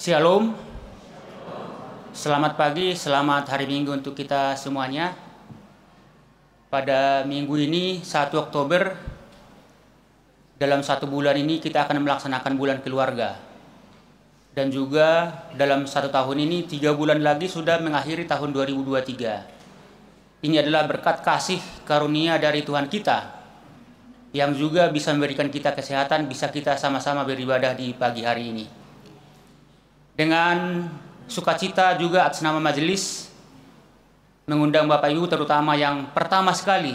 Shalom, selamat pagi, selamat hari Minggu untuk kita semuanya. Pada minggu ini, 1 Oktober, dalam 1 bulan ini kita akan melaksanakan bulan keluarga. Dan juga dalam 1 tahun ini, 3 bulan lagi sudah mengakhiri tahun 2023. Ini adalah berkat kasih karunia dari Tuhan kita, yang juga bisa memberikan kita kesehatan, bisa kita sama-sama beribadah di pagi hari ini. Dengan sukacita juga atas nama majelis mengundang Bapak Ibu terutama yang pertama sekali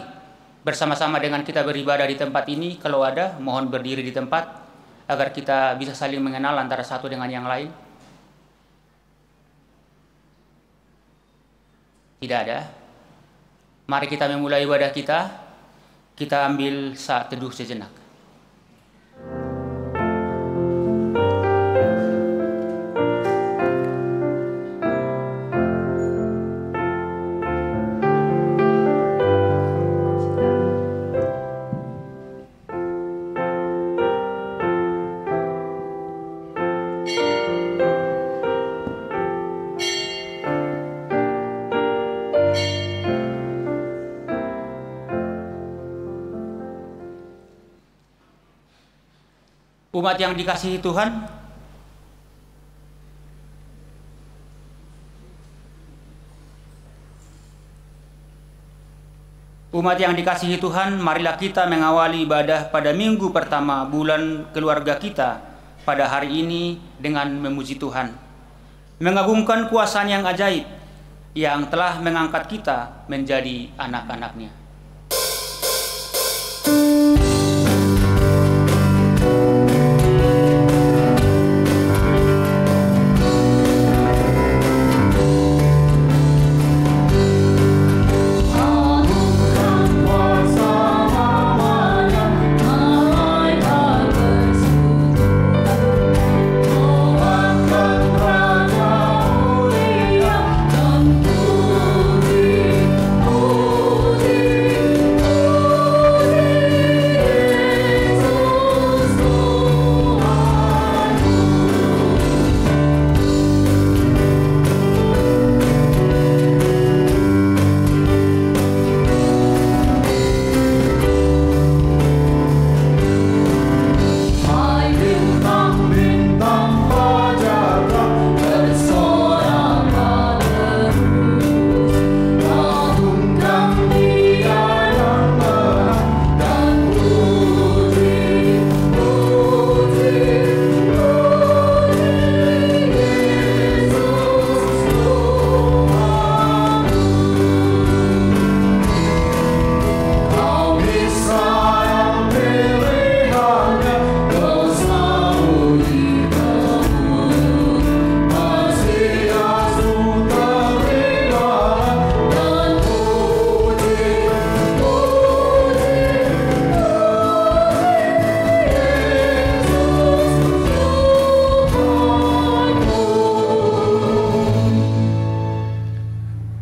bersama-sama dengan kita beribadah di tempat ini. Kalau ada, mohon berdiri di tempat agar kita bisa saling mengenal antara satu dengan yang lain. Tidak ada. Mari kita memulai ibadah kita. Kita ambil saat teduh sejenak. Umat yang dikasihi Tuhan, marilah kita mengawali ibadah pada minggu pertama bulan keluarga kita pada hari ini dengan memuji Tuhan, mengagungkan kuasa yang ajaib yang telah mengangkat kita menjadi anak-anak-Nya.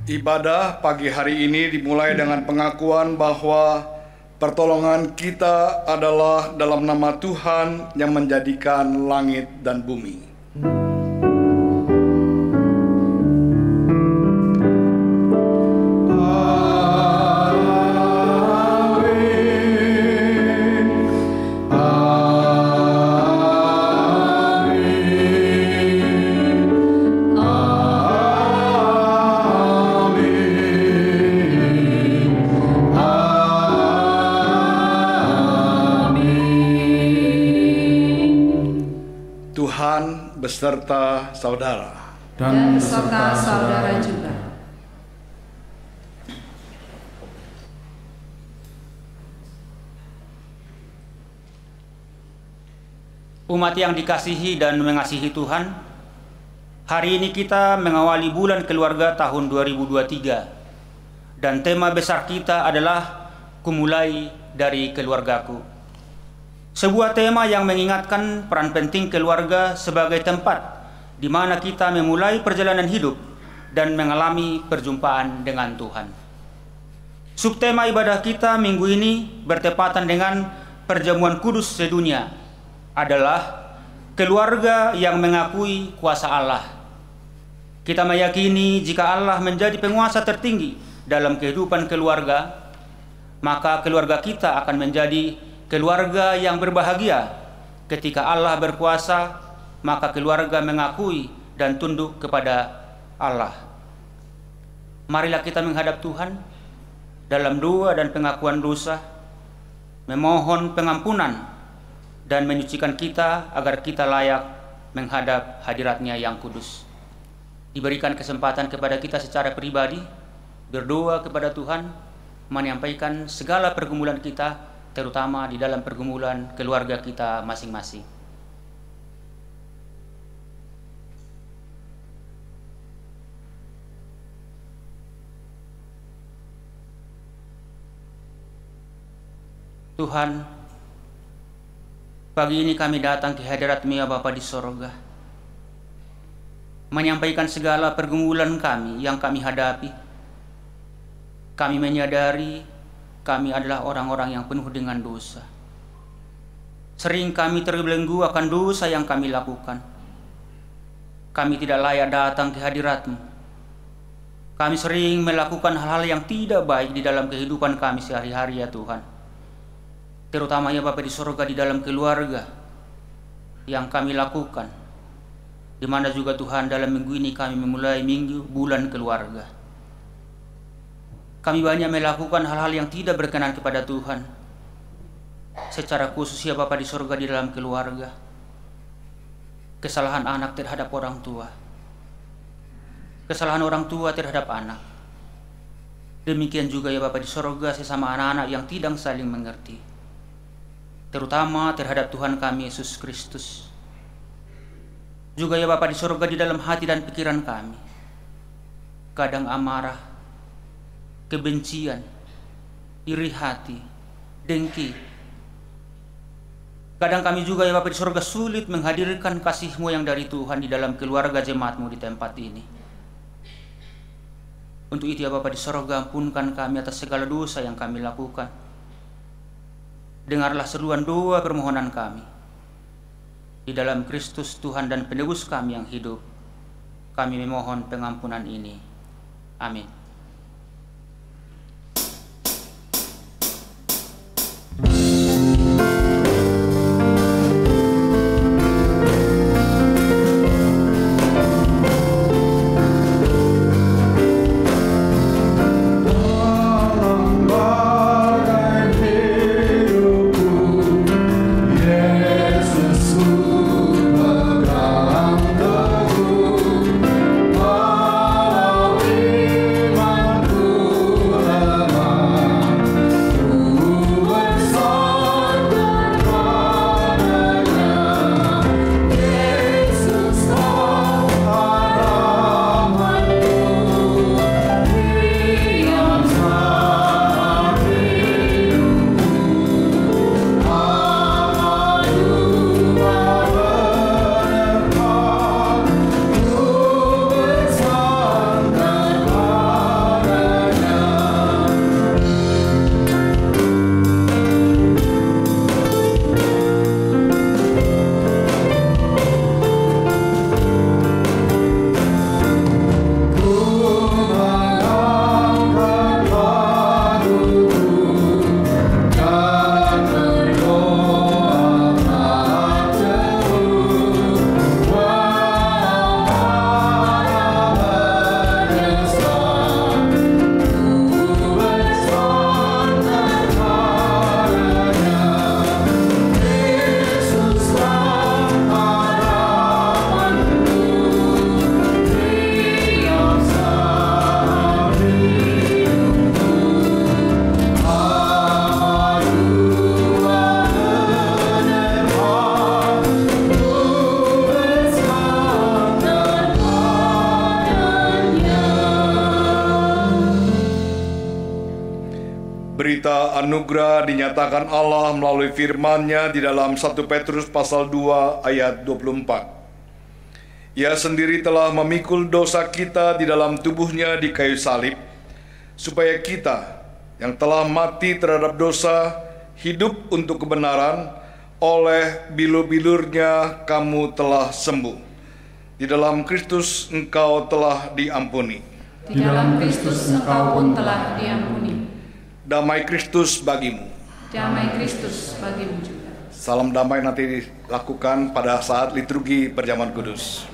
Ibadah pagi hari ini dimulai dengan pengakuan bahwa pertolongan kita adalah dalam nama Tuhan yang menjadikan langit dan bumi. Beserta saudara dan beserta saudara juga. Umat yang dikasihi dan mengasihi Tuhan, hari ini kita mengawali bulan keluarga tahun 2023 dan tema besar kita adalah Kumulai dari Keluargaku. Sebuah tema yang mengingatkan peran penting keluarga sebagai tempat di mana kita memulai perjalanan hidup dan mengalami perjumpaan dengan Tuhan. Subtema ibadah kita minggu ini bertepatan dengan perjamuan kudus sedunia adalah keluarga yang mengakui kuasa Allah. Kita meyakini jika Allah menjadi penguasa tertinggi dalam kehidupan keluarga, maka keluarga kita akan menjadi keluarga yang berbahagia. Ketika Allah berkuasa, maka keluarga mengakui dan tunduk kepada Allah. Marilah kita menghadap Tuhan dalam doa dan pengakuan dosa, memohon pengampunan dan menyucikan kita agar kita layak menghadap hadirat-Nya yang kudus. Diberikan kesempatan kepada kita secara pribadi berdoa kepada Tuhan, menyampaikan segala pergumulan kita, terutama di dalam pergumulan keluarga kita masing-masing. Tuhan, pagi ini kami datang ke hadirat-Mu ya Bapa di sorga, menyampaikan segala pergumulan kami yang kami hadapi. Kami menyadari kami adalah orang-orang yang penuh dengan dosa. Sering kami terbelenggu akan dosa yang kami lakukan. Kami tidak layak datang ke hadirat-Mu. Kami sering melakukan hal-hal yang tidak baik di dalam kehidupan kami sehari-hari ya Tuhan. Terutama ya Bapa di sorga, di dalam keluarga yang kami lakukan, di mana juga Tuhan dalam minggu ini kami memulai bulan keluarga. Kami banyak melakukan hal-hal yang tidak berkenan kepada Tuhan, secara khusus ya Bapa di sorga di dalam keluarga. Kesalahan anak terhadap orang tua, kesalahan orang tua terhadap anak. Demikian juga ya Bapa di sorga sesama anak-anak yang tidak saling mengerti, terutama terhadap Tuhan kami Yesus Kristus. Juga ya Bapa di sorga di dalam hati dan pikiran kami, kadang amarah, kebencian, iri hati, dengki. Kadang kami juga ya Bapa di sorga sulit menghadirkan kasih-Mu yang dari Tuhan di dalam keluarga jemaat-Mu di tempat ini. Untuk itu ya Bapa di sorga, ampunkan kami atas segala dosa yang kami lakukan. Dengarlah seruan doa permohonan kami. Di dalam Kristus Tuhan dan penebus kami yang hidup, kami memohon pengampunan ini. Amin. Berita anugerah dinyatakan Allah melalui firman-Nya di dalam 1 Petrus pasal 2 ayat 24. Ia sendiri telah memikul dosa kita di dalam tubuh-Nya di kayu salib, supaya kita yang telah mati terhadap dosa hidup untuk kebenaran, oleh bilur-bilurnya kamu telah sembuh. Di dalam Kristus engkau telah diampuni. Di dalam Kristus engkau pun telah diampuni. Damai Kristus bagimu. Damai Kristus bagimu juga. Salam damai nanti dilakukan pada saat liturgi perjamuan kudus.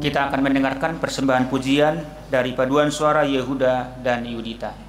Kita akan mendengarkan persembahan pujian dari paduan suara Yehuda dan Yudita.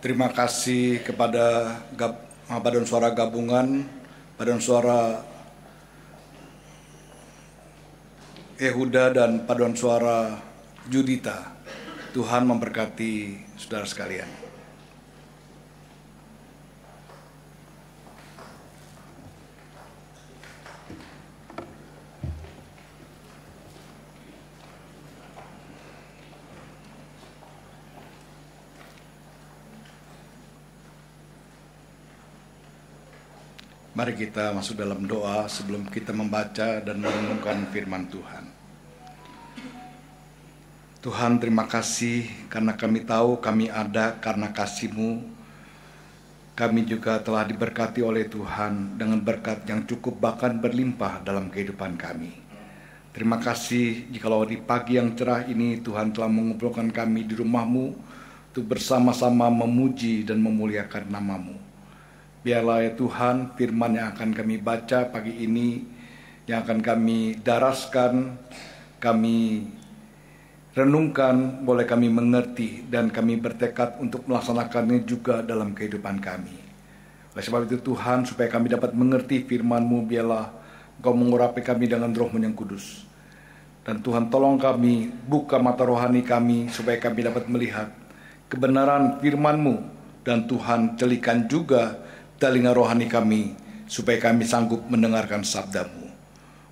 Terima kasih kepada Badan Suara Gabungan, Badan Suara Yehuda, dan Paduan Suara Judita. Tuhan memberkati saudara sekalian. Mari kita masuk dalam doa sebelum kita membaca dan merenungkan firman Tuhan. Tuhan, terima kasih karena kami tahu kami ada karena kasih-Mu. Kami juga telah diberkati oleh Tuhan dengan berkat yang cukup bahkan berlimpah dalam kehidupan kami. Terima kasih jikalau di pagi yang cerah ini Tuhan telah mengumpulkan kami di rumah-Mu untuk bersama-sama memuji dan memuliakan nama-Mu. Biarlah ya Tuhan, firman yang akan kami baca pagi ini, yang akan kami daraskan, kami renungkan, boleh kami mengerti, dan kami bertekad untuk melaksanakannya juga dalam kehidupan kami. Oleh sebab itu Tuhan, supaya kami dapat mengerti firman-Mu, biarlah Engkau mengurapi kami dengan Roh-Mu yang kudus. Dan Tuhan tolong kami, buka mata rohani kami, supaya kami dapat melihat kebenaran firman-Mu, dan Tuhan celikan juga telinga rohani kami, supaya kami sanggup mendengarkan sabda-Mu.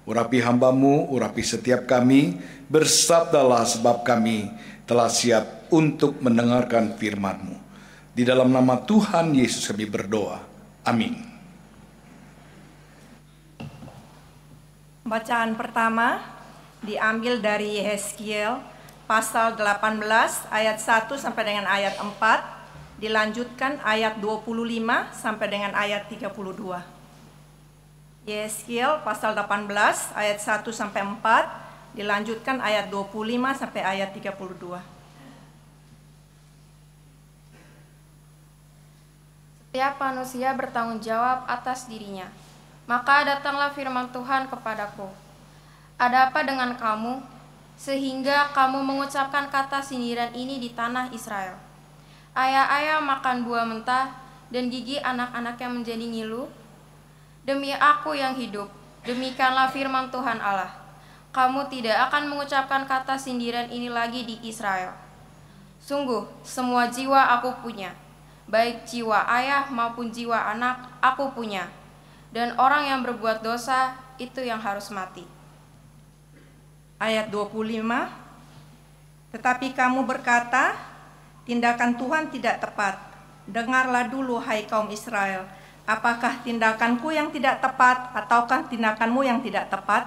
Urapi hamba-Mu, urapi setiap kami, bersabdalah sebab kami telah siap untuk mendengarkan firman-Mu. Di dalam nama Tuhan Yesus kami berdoa. Amin. Bacaan pertama diambil dari Yeskiel pasal 18 ayat 1 sampai dengan ayat 4. Dilanjutkan ayat 25 sampai dengan ayat 32. Yeskiel pasal 18 ayat 1 sampai 4, dilanjutkan ayat 25 sampai ayat 32. Setiap manusia bertanggung jawab atas dirinya. Maka datanglah firman Tuhan kepadaku. Ada apa dengan kamu, sehingga kamu mengucapkan kata sindiran ini di tanah Israel? Ayah-ayah makan buah mentah, dan gigi anak-anaknya menjadi ngilu. Demi aku yang hidup, demikianlah firman Tuhan Allah, kamu tidak akan mengucapkan kata sindiran ini lagi di Israel. Sungguh, semua jiwa aku punya, baik jiwa ayah maupun jiwa anak aku punya, dan orang yang berbuat dosa itu yang harus mati. Ayat 25, tetapi kamu berkata, tindakan Tuhan tidak tepat. Dengarlah dulu hai kaum Israel, apakah tindakanku yang tidak tepat ataukah tindakanmu yang tidak tepat?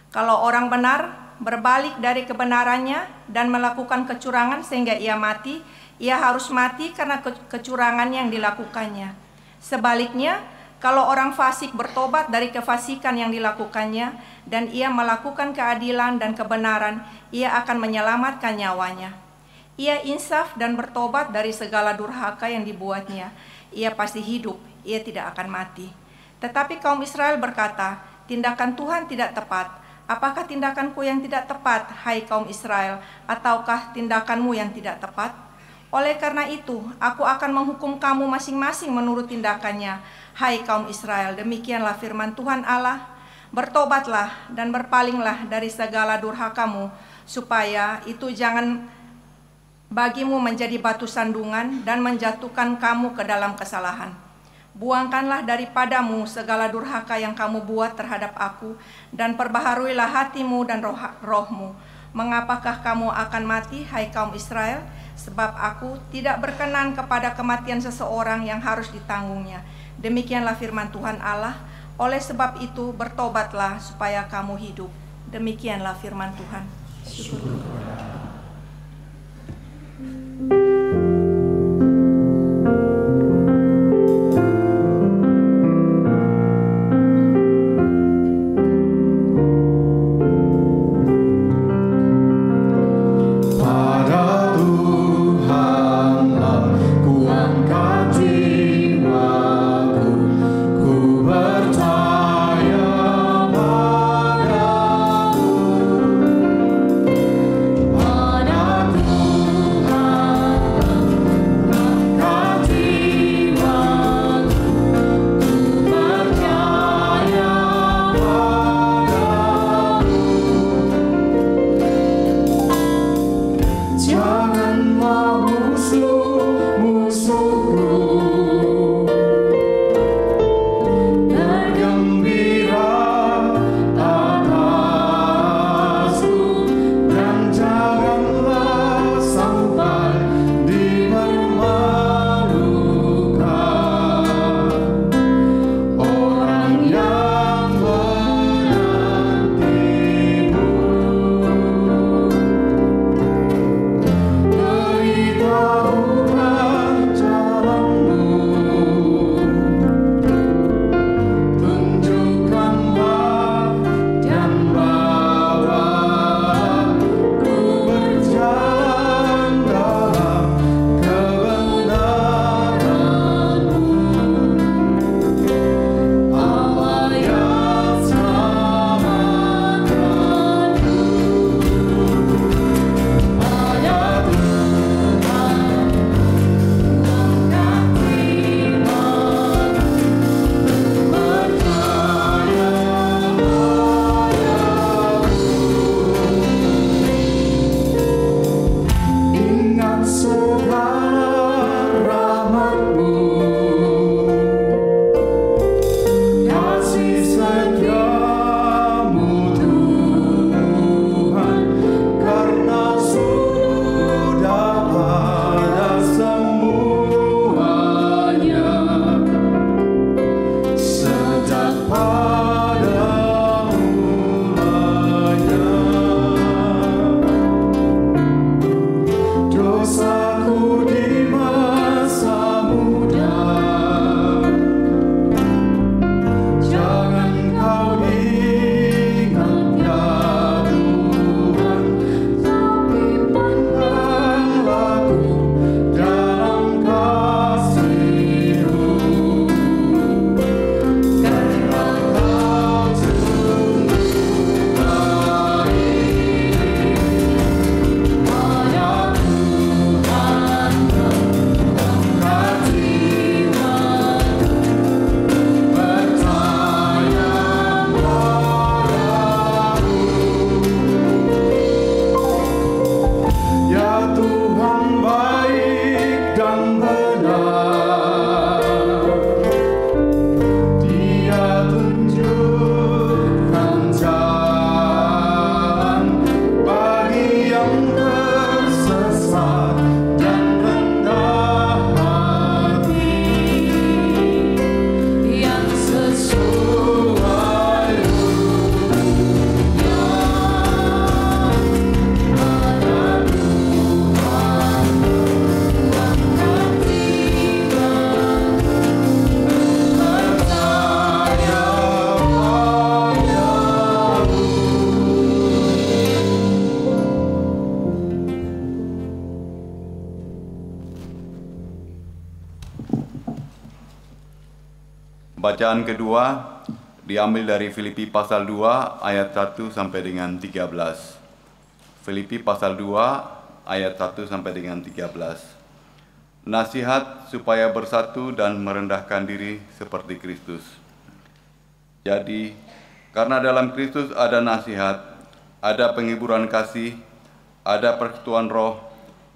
Kalau orang benar berbalik dari kebenarannya dan melakukan kecurangan sehingga ia mati, ia harus mati karena kecurangan yang dilakukannya. Sebaliknya, kalau orang fasik bertobat dari kefasikan yang dilakukannya dan ia melakukan keadilan dan kebenaran, ia akan menyelamatkan nyawanya. Ia insaf dan bertobat dari segala durhaka yang dibuatnya. Ia pasti hidup, ia tidak akan mati. Tetapi kaum Israel berkata, tindakan Tuhan tidak tepat. Apakah tindakanku yang tidak tepat, hai kaum Israel, ataukah tindakanmu yang tidak tepat? Oleh karena itu, aku akan menghukum kamu masing-masing menurut tindakannya, hai kaum Israel. Demikianlah firman Tuhan Allah. Bertobatlah dan berpalinglah dari segala durhakamu, supaya itu jangan bagimu menjadi batu sandungan dan menjatuhkan kamu ke dalam kesalahan. Buangkanlah daripadamu segala durhaka yang kamu buat terhadap aku, dan perbaharuilah hatimu dan rohmu. Mengapakah kamu akan mati, hai kaum Israel? Sebab aku tidak berkenan kepada kematian seseorang yang harus ditanggungnya. Demikianlah firman Tuhan Allah. Oleh sebab itu bertobatlah supaya kamu hidup. Demikianlah firman Tuhan. Syukur. Percaya padamu. Bacaan kedua diambil dari Filipi pasal 2 ayat 1 sampai dengan 13. Filipi pasal 2 ayat 1 sampai dengan 13. Nasihat supaya bersatu dan merendahkan diri seperti Kristus. Jadi, karena dalam Kristus ada nasihat, ada penghiburan kasih, ada persekutuan roh,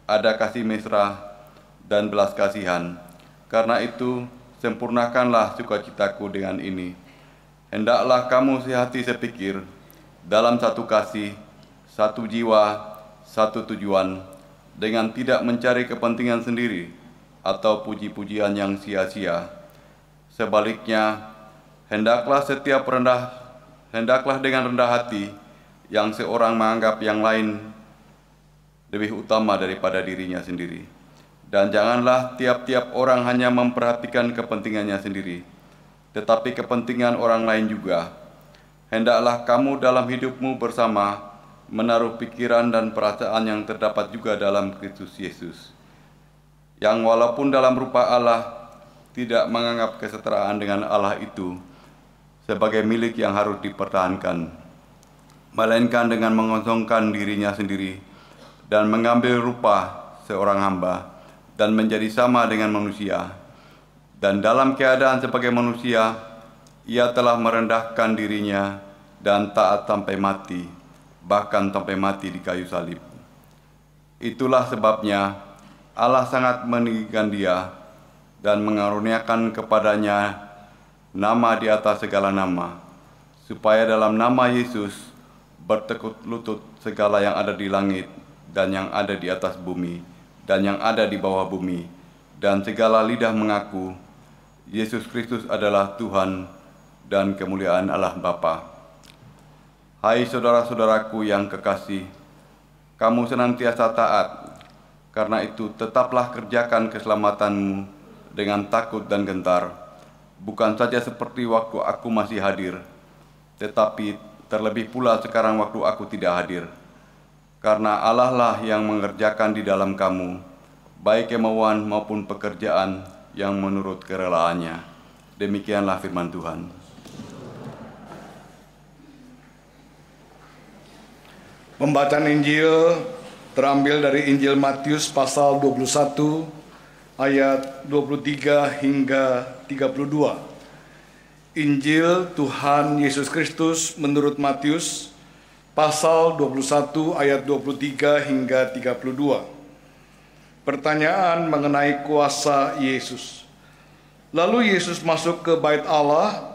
ada kasih mesra, dan belas kasihan. Karena itu, sempurnakanlah sukacitaku dengan ini. Hendaklah kamu sehati sepikir, dalam satu kasih, satu jiwa, satu tujuan, dengan tidak mencari kepentingan sendiri atau puji-pujian yang sia-sia. Sebaliknya, hendaklah dengan rendah hati, yang seorang menganggap yang lain lebih utama daripada dirinya sendiri. Dan janganlah tiap-tiap orang hanya memperhatikan kepentingannya sendiri, tetapi kepentingan orang lain juga. Hendaklah kamu dalam hidupmu bersama menaruh pikiran dan perasaan yang terdapat juga dalam Kristus Yesus, yang walaupun dalam rupa Allah tidak menganggap kesetaraan dengan Allah itu sebagai milik yang harus dipertahankan, melainkan dengan mengosongkan dirinya sendiri dan mengambil rupa seorang hamba dan menjadi sama dengan manusia. Dan dalam keadaan sebagai manusia, ia telah merendahkan dirinya dan taat sampai mati, bahkan sampai mati di kayu salib. Itulah sebabnya Allah sangat meninggikan dia dan mengaruniakan kepadanya nama di atas segala nama, supaya dalam nama Yesus bertekuk lutut segala yang ada di langit dan yang ada di atas bumi dan yang ada di bawah bumi, dan segala lidah mengaku Yesus Kristus adalah Tuhan, dan kemuliaan Allah Bapa. Hai saudara-saudaraku yang kekasih, kamu senantiasa taat, karena itu tetaplah kerjakan keselamatanmu dengan takut dan gentar, bukan saja seperti waktu aku masih hadir, tetapi terlebih pula sekarang waktu aku tidak hadir. Karena Allah lah yang mengerjakan di dalam kamu, baik kemauan maupun pekerjaan yang menurut kerelaannya. Demikianlah firman Tuhan. Pembacaan Injil terambil dari Injil Matius pasal 21 ayat 23 hingga 32. Injil Tuhan Yesus Kristus menurut Matius pasal 21 ayat 23 hingga 32. Pertanyaan mengenai kuasa Yesus. Lalu Yesus masuk ke bait Allah,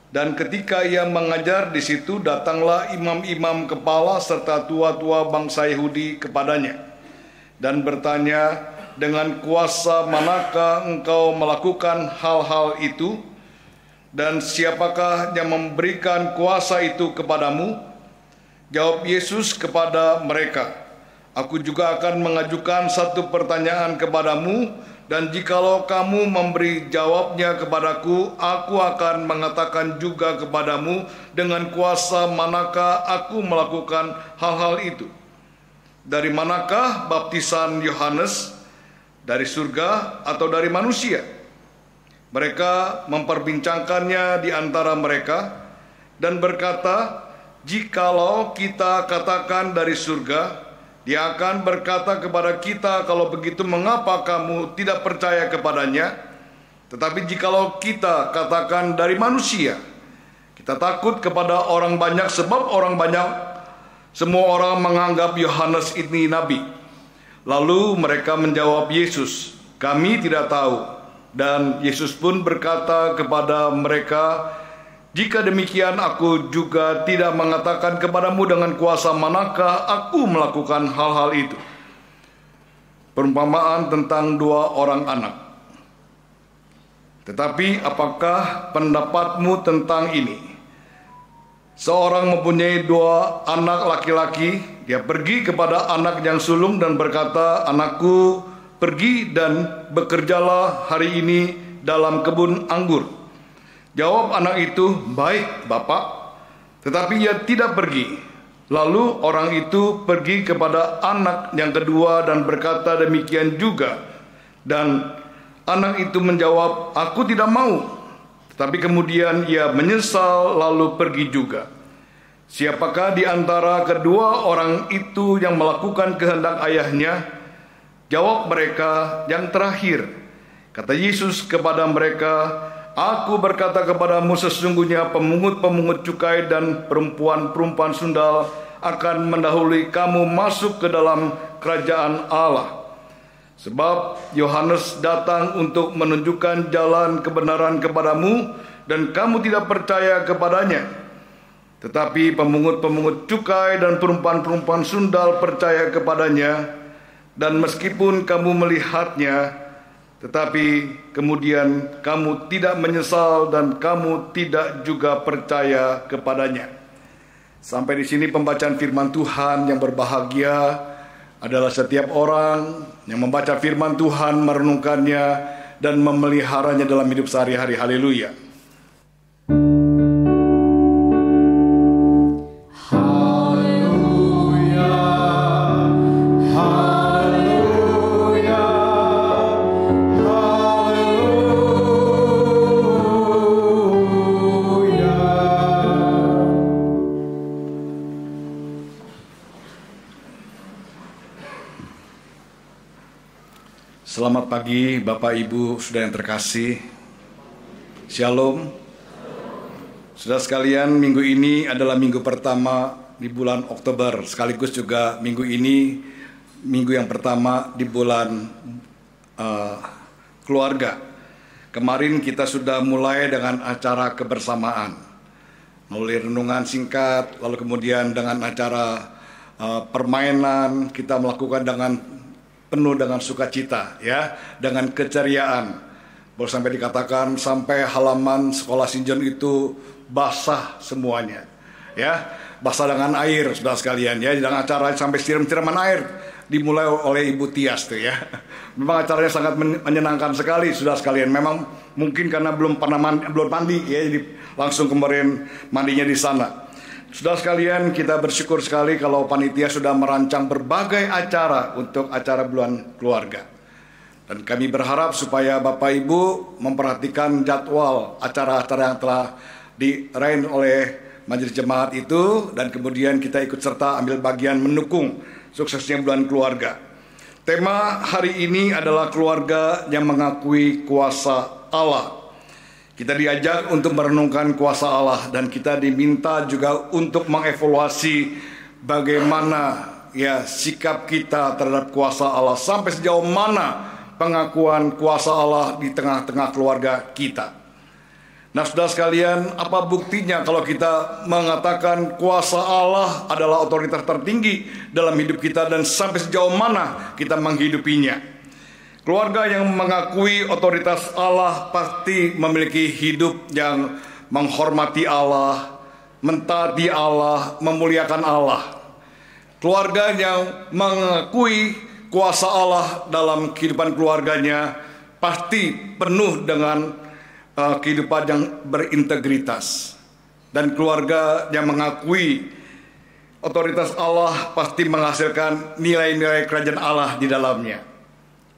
dan ketika ia mengajar di situ, datanglah imam-imam kepala serta tua-tua bangsa Yahudi kepadanya dan bertanya, dengan kuasa manakah engkau melakukan hal-hal itu? Dan siapakah yang memberikan kuasa itu kepadamu? Jawab Yesus kepada mereka, aku juga akan mengajukan satu pertanyaan kepadamu, dan jikalau kamu memberi jawabnya kepadaku, aku akan mengatakan juga kepadamu dengan kuasa manakah aku melakukan hal-hal itu. Dari manakah baptisan Yohanes? Dari surga atau dari manusia? Mereka memperbincangkannya di antara mereka dan berkata, jikalau kita katakan dari surga, dia akan berkata kepada kita, kalau begitu mengapa kamu tidak percaya kepadanya? Tetapi jikalau kita katakan dari manusia, kita takut kepada orang banyak, sebab orang banyak, semua orang menganggap Yohanes ini nabi. Lalu mereka menjawab Yesus, kami tidak tahu. Dan Yesus pun berkata kepada mereka, jika demikian aku juga tidak mengatakan kepadamu dengan kuasa manakah aku melakukan hal-hal itu. Perumpamaan tentang dua orang anak. Tetapi apakah pendapatmu tentang ini? Seorang mempunyai dua anak laki-laki, dia pergi kepada anak yang sulung dan berkata, anakku, pergi dan bekerjalah hari ini dalam kebun anggur. Jawab anak itu, baik Bapak, tetapi ia tidak pergi. Lalu orang itu pergi kepada anak yang kedua dan berkata demikian juga. Dan anak itu menjawab, aku tidak mau. Tetapi kemudian ia menyesal lalu pergi juga. Siapakah di antara kedua orang itu yang melakukan kehendak ayahnya? Jawab mereka, yang terakhir. Kata Yesus kepada mereka, Aku berkata kepadamu, sesungguhnya pemungut-pemungut cukai dan perempuan-perempuan sundal akan mendahului kamu masuk ke dalam kerajaan Allah. Sebab Yohanes datang untuk menunjukkan jalan kebenaran kepadamu, dan kamu tidak percaya kepadanya. Tetapi pemungut-pemungut cukai dan perempuan-perempuan sundal percaya kepadanya, dan meskipun kamu melihatnya, tetapi kemudian kamu tidak menyesal dan kamu tidak juga percaya kepadanya. Sampai di sini pembacaan firman Tuhan. Yang berbahagia adalah setiap orang yang membaca firman Tuhan, merenungkannya, dan memeliharanya dalam hidup sehari-hari. Haleluya. Selamat pagi Bapak Ibu Saudara yang terkasih. Shalom. Saudara sekalian, minggu ini adalah minggu pertama di bulan Oktober, sekaligus juga minggu ini minggu yang pertama di bulan keluarga. Kemarin kita sudah mulai dengan acara kebersamaan, melalui renungan singkat, lalu kemudian dengan acara permainan kita melakukan dengan penuh dengan sukacita, ya, dengan keceriaan. Boleh sampai dikatakan sampai halaman sekolah Sinjon itu basah semuanya, ya, basah dengan air, saudara sekalian, ya. Dan acara sampai siram-siraman air dimulai oleh Ibu Tias tuh, ya. Memang acaranya sangat menyenangkan sekali, saudara sekalian. Memang mungkin karena belum mandi, ya, jadi langsung kemarin mandinya di sana. Saudara sekalian, kita bersyukur sekali kalau panitia sudah merancang berbagai acara untuk acara bulan keluarga. Dan kami berharap supaya Bapak Ibu memperhatikan jadwal acara-acara yang telah diraih oleh majelis jemaat itu, dan kemudian kita ikut serta ambil bagian mendukung suksesnya bulan keluarga. Tema hari ini adalah keluarga yang mengakui kuasa Allah. Kita diajak untuk merenungkan kuasa Allah, dan kita diminta juga untuk mengevaluasi bagaimana, ya, sikap kita terhadap kuasa Allah, sampai sejauh mana pengakuan kuasa Allah di tengah-tengah keluarga kita. Nah, saudara sekalian, apa buktinya kalau kita mengatakan kuasa Allah adalah otoritas tertinggi dalam hidup kita, dan sampai sejauh mana kita menghidupinya? Keluarga yang mengakui otoritas Allah pasti memiliki hidup yang menghormati Allah, mentaati Allah, memuliakan Allah. Keluarga yang mengakui kuasa Allah dalam kehidupan keluarganya pasti penuh dengan kehidupan yang berintegritas. Dan keluarga yang mengakui otoritas Allah pasti menghasilkan nilai-nilai kerajaan Allah di dalamnya.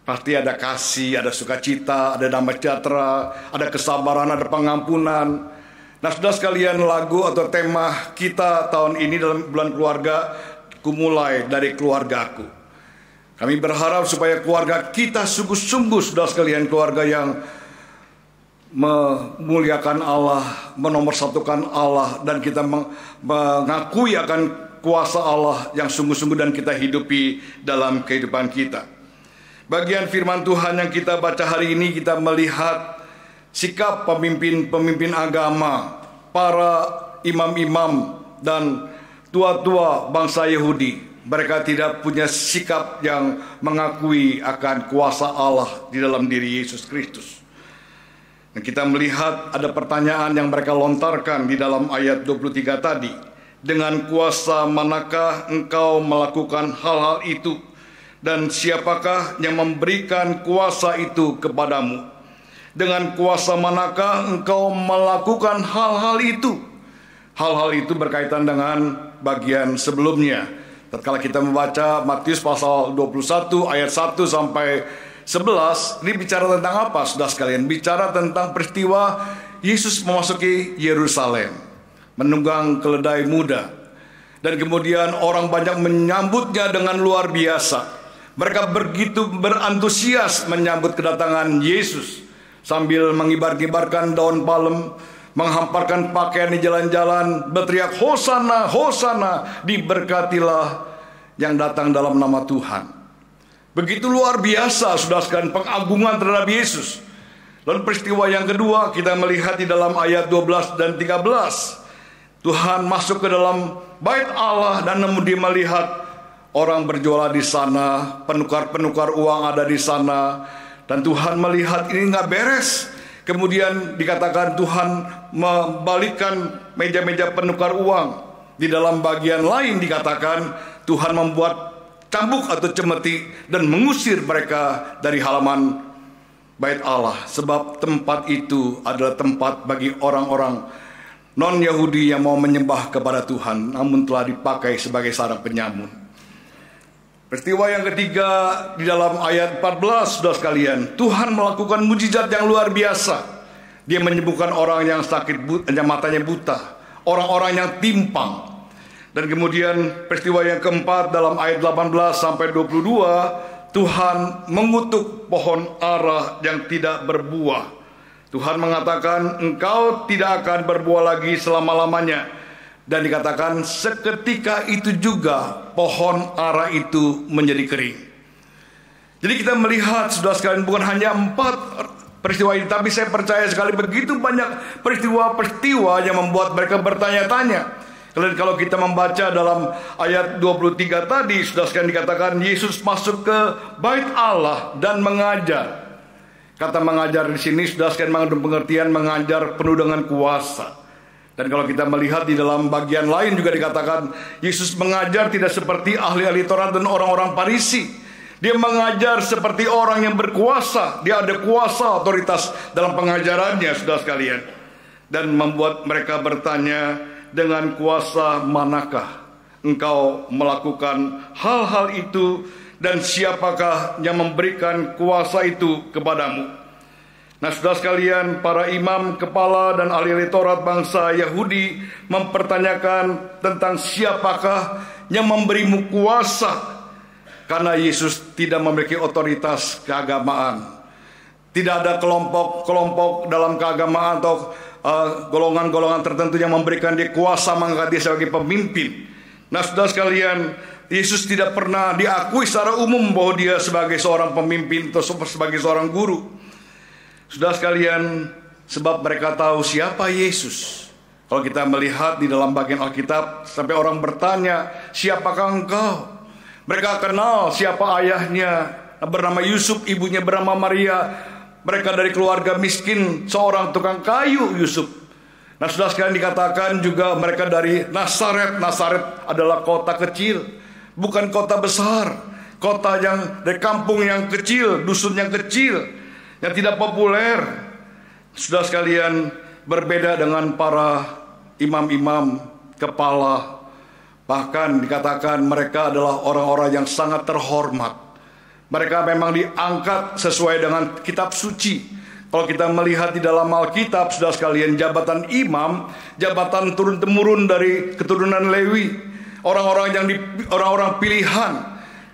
Pasti ada kasih, ada sukacita, ada damai sejahtera, ada kesabaran, ada pengampunan. Nah, saudara sekalian, lagu atau tema kita tahun ini dalam bulan keluarga, Ku mulai dari keluargaku. Kami berharap supaya keluarga kita sungguh-sungguh, saudara sekalian, keluarga yang memuliakan Allah, menomorsatukan Allah, dan kita mengakui akan kuasa Allah yang sungguh-sungguh dan kita hidupi dalam kehidupan kita. Bagian firman Tuhan yang kita baca hari ini, kita melihat sikap pemimpin-pemimpin agama, para imam-imam dan tua-tua bangsa Yahudi. Mereka tidak punya sikap yang mengakui akan kuasa Allah di dalam diri Yesus Kristus. Dan kita melihat ada pertanyaan yang mereka lontarkan di dalam ayat 23 tadi. Dengan kuasa manakah engkau melakukan hal-hal itu? Dan siapakah yang memberikan kuasa itu kepadamu? Dengan kuasa manakah engkau melakukan hal-hal itu? Hal-hal itu berkaitan dengan bagian sebelumnya. Tatkala kita membaca Matius pasal 21 ayat 1 sampai 11, ini bicara tentang apa, saudara sekalian? Bicara tentang peristiwa Yesus memasuki Yerusalem, menunggang keledai muda. Dan kemudian orang banyak menyambutnya dengan luar biasa. Mereka begitu berantusias menyambut kedatangan Yesus, sambil mengibar-gibarkan daun palem, menghamparkan pakaian di jalan-jalan, berteriak, "Hosana, Hosana, diberkatilah yang datang dalam nama Tuhan." Begitu luar biasa, saudara sekalian, pengagungan terhadap Yesus. Lalu peristiwa yang kedua kita melihat di dalam ayat 12 dan 13. Tuhan masuk ke dalam bait Allah dan dia melihat orang berjualan di sana, penukar-penukar uang ada di sana. Dan Tuhan melihat ini nggak beres. Kemudian dikatakan Tuhan membalikkan meja-meja penukar uang. Di dalam bagian lain dikatakan Tuhan membuat cambuk atau cemeti dan mengusir mereka dari halaman bait Allah. Sebab tempat itu adalah tempat bagi orang-orang non-Yahudi yang mau menyembah kepada Tuhan, namun telah dipakai sebagai sarang penyamun. Peristiwa yang ketiga di dalam ayat 14, saudara sekalian, Tuhan melakukan mujizat yang luar biasa. Dia menyembuhkan orang yang sakit, yang matanya buta, orang-orang yang timpang. Dan kemudian peristiwa yang keempat dalam ayat 18 sampai 22, Tuhan mengutuk pohon ara yang tidak berbuah. Tuhan mengatakan, "Engkau tidak akan berbuah lagi selama-lamanya." Dan dikatakan seketika itu juga pohon ara itu menjadi kering. Jadi kita melihat, saudara sekalian, bukan hanya 4 peristiwa ini, tapi saya percaya sekali begitu banyak peristiwa-peristiwa yang membuat mereka bertanya-tanya. Kalau kita membaca dalam ayat 23 tadi, saudara sekalian, dikatakan Yesus masuk ke bait Allah dan mengajar. Kata mengajar di sini, saudara sekalian, mengandung pengertian mengajar penuh dengan kuasa. Dan kalau kita melihat di dalam bagian lain juga dikatakan Yesus mengajar tidak seperti ahli-ahli Taurat dan orang-orang Farisi. Dia mengajar seperti orang yang berkuasa. Dia ada kuasa, otoritas dalam pengajarannya, saudara sekalian. Dan membuat mereka bertanya, dengan kuasa manakah engkau melakukan hal-hal itu, dan siapakah yang memberikan kuasa itu kepadamu? Nah, saudara sekalian, para imam, kepala, dan ahli Taurat bangsa Yahudi mempertanyakan tentang siapakah yang memberimu kuasa, karena Yesus tidak memiliki otoritas keagamaan. Tidak ada kelompok-kelompok dalam keagamaan atau golongan-golongan tertentu yang memberikan dia kuasa mengangkat dia sebagai pemimpin. Nah, saudara sekalian, Yesus tidak pernah diakui secara umum bahwa dia sebagai seorang pemimpin atau sebagai seorang guru. Saudara sekalian, sebab mereka tahu siapa Yesus. Kalau kita melihat di dalam bagian Alkitab, sampai orang bertanya, "Siapakah engkau?" Mereka kenal siapa ayahnya, bernama Yusuf, ibunya bernama Maria. Mereka dari keluarga miskin, seorang tukang kayu Yusuf. Nah, saudara sekalian, dikatakan juga mereka dari Nazaret. Nazaret adalah kota kecil, bukan kota besar. Kota yang dari kampung yang kecil, dusun yang kecil, yang tidak populer. Saudara sekalian, berbeda dengan para imam-imam, kepala. Bahkan dikatakan mereka adalah orang-orang yang sangat terhormat. Mereka memang diangkat sesuai dengan kitab suci. Kalau kita melihat di dalam Alkitab, saudara sekalian, jabatan imam, jabatan turun-temurun dari keturunan Lewi, orang-orang pilihan.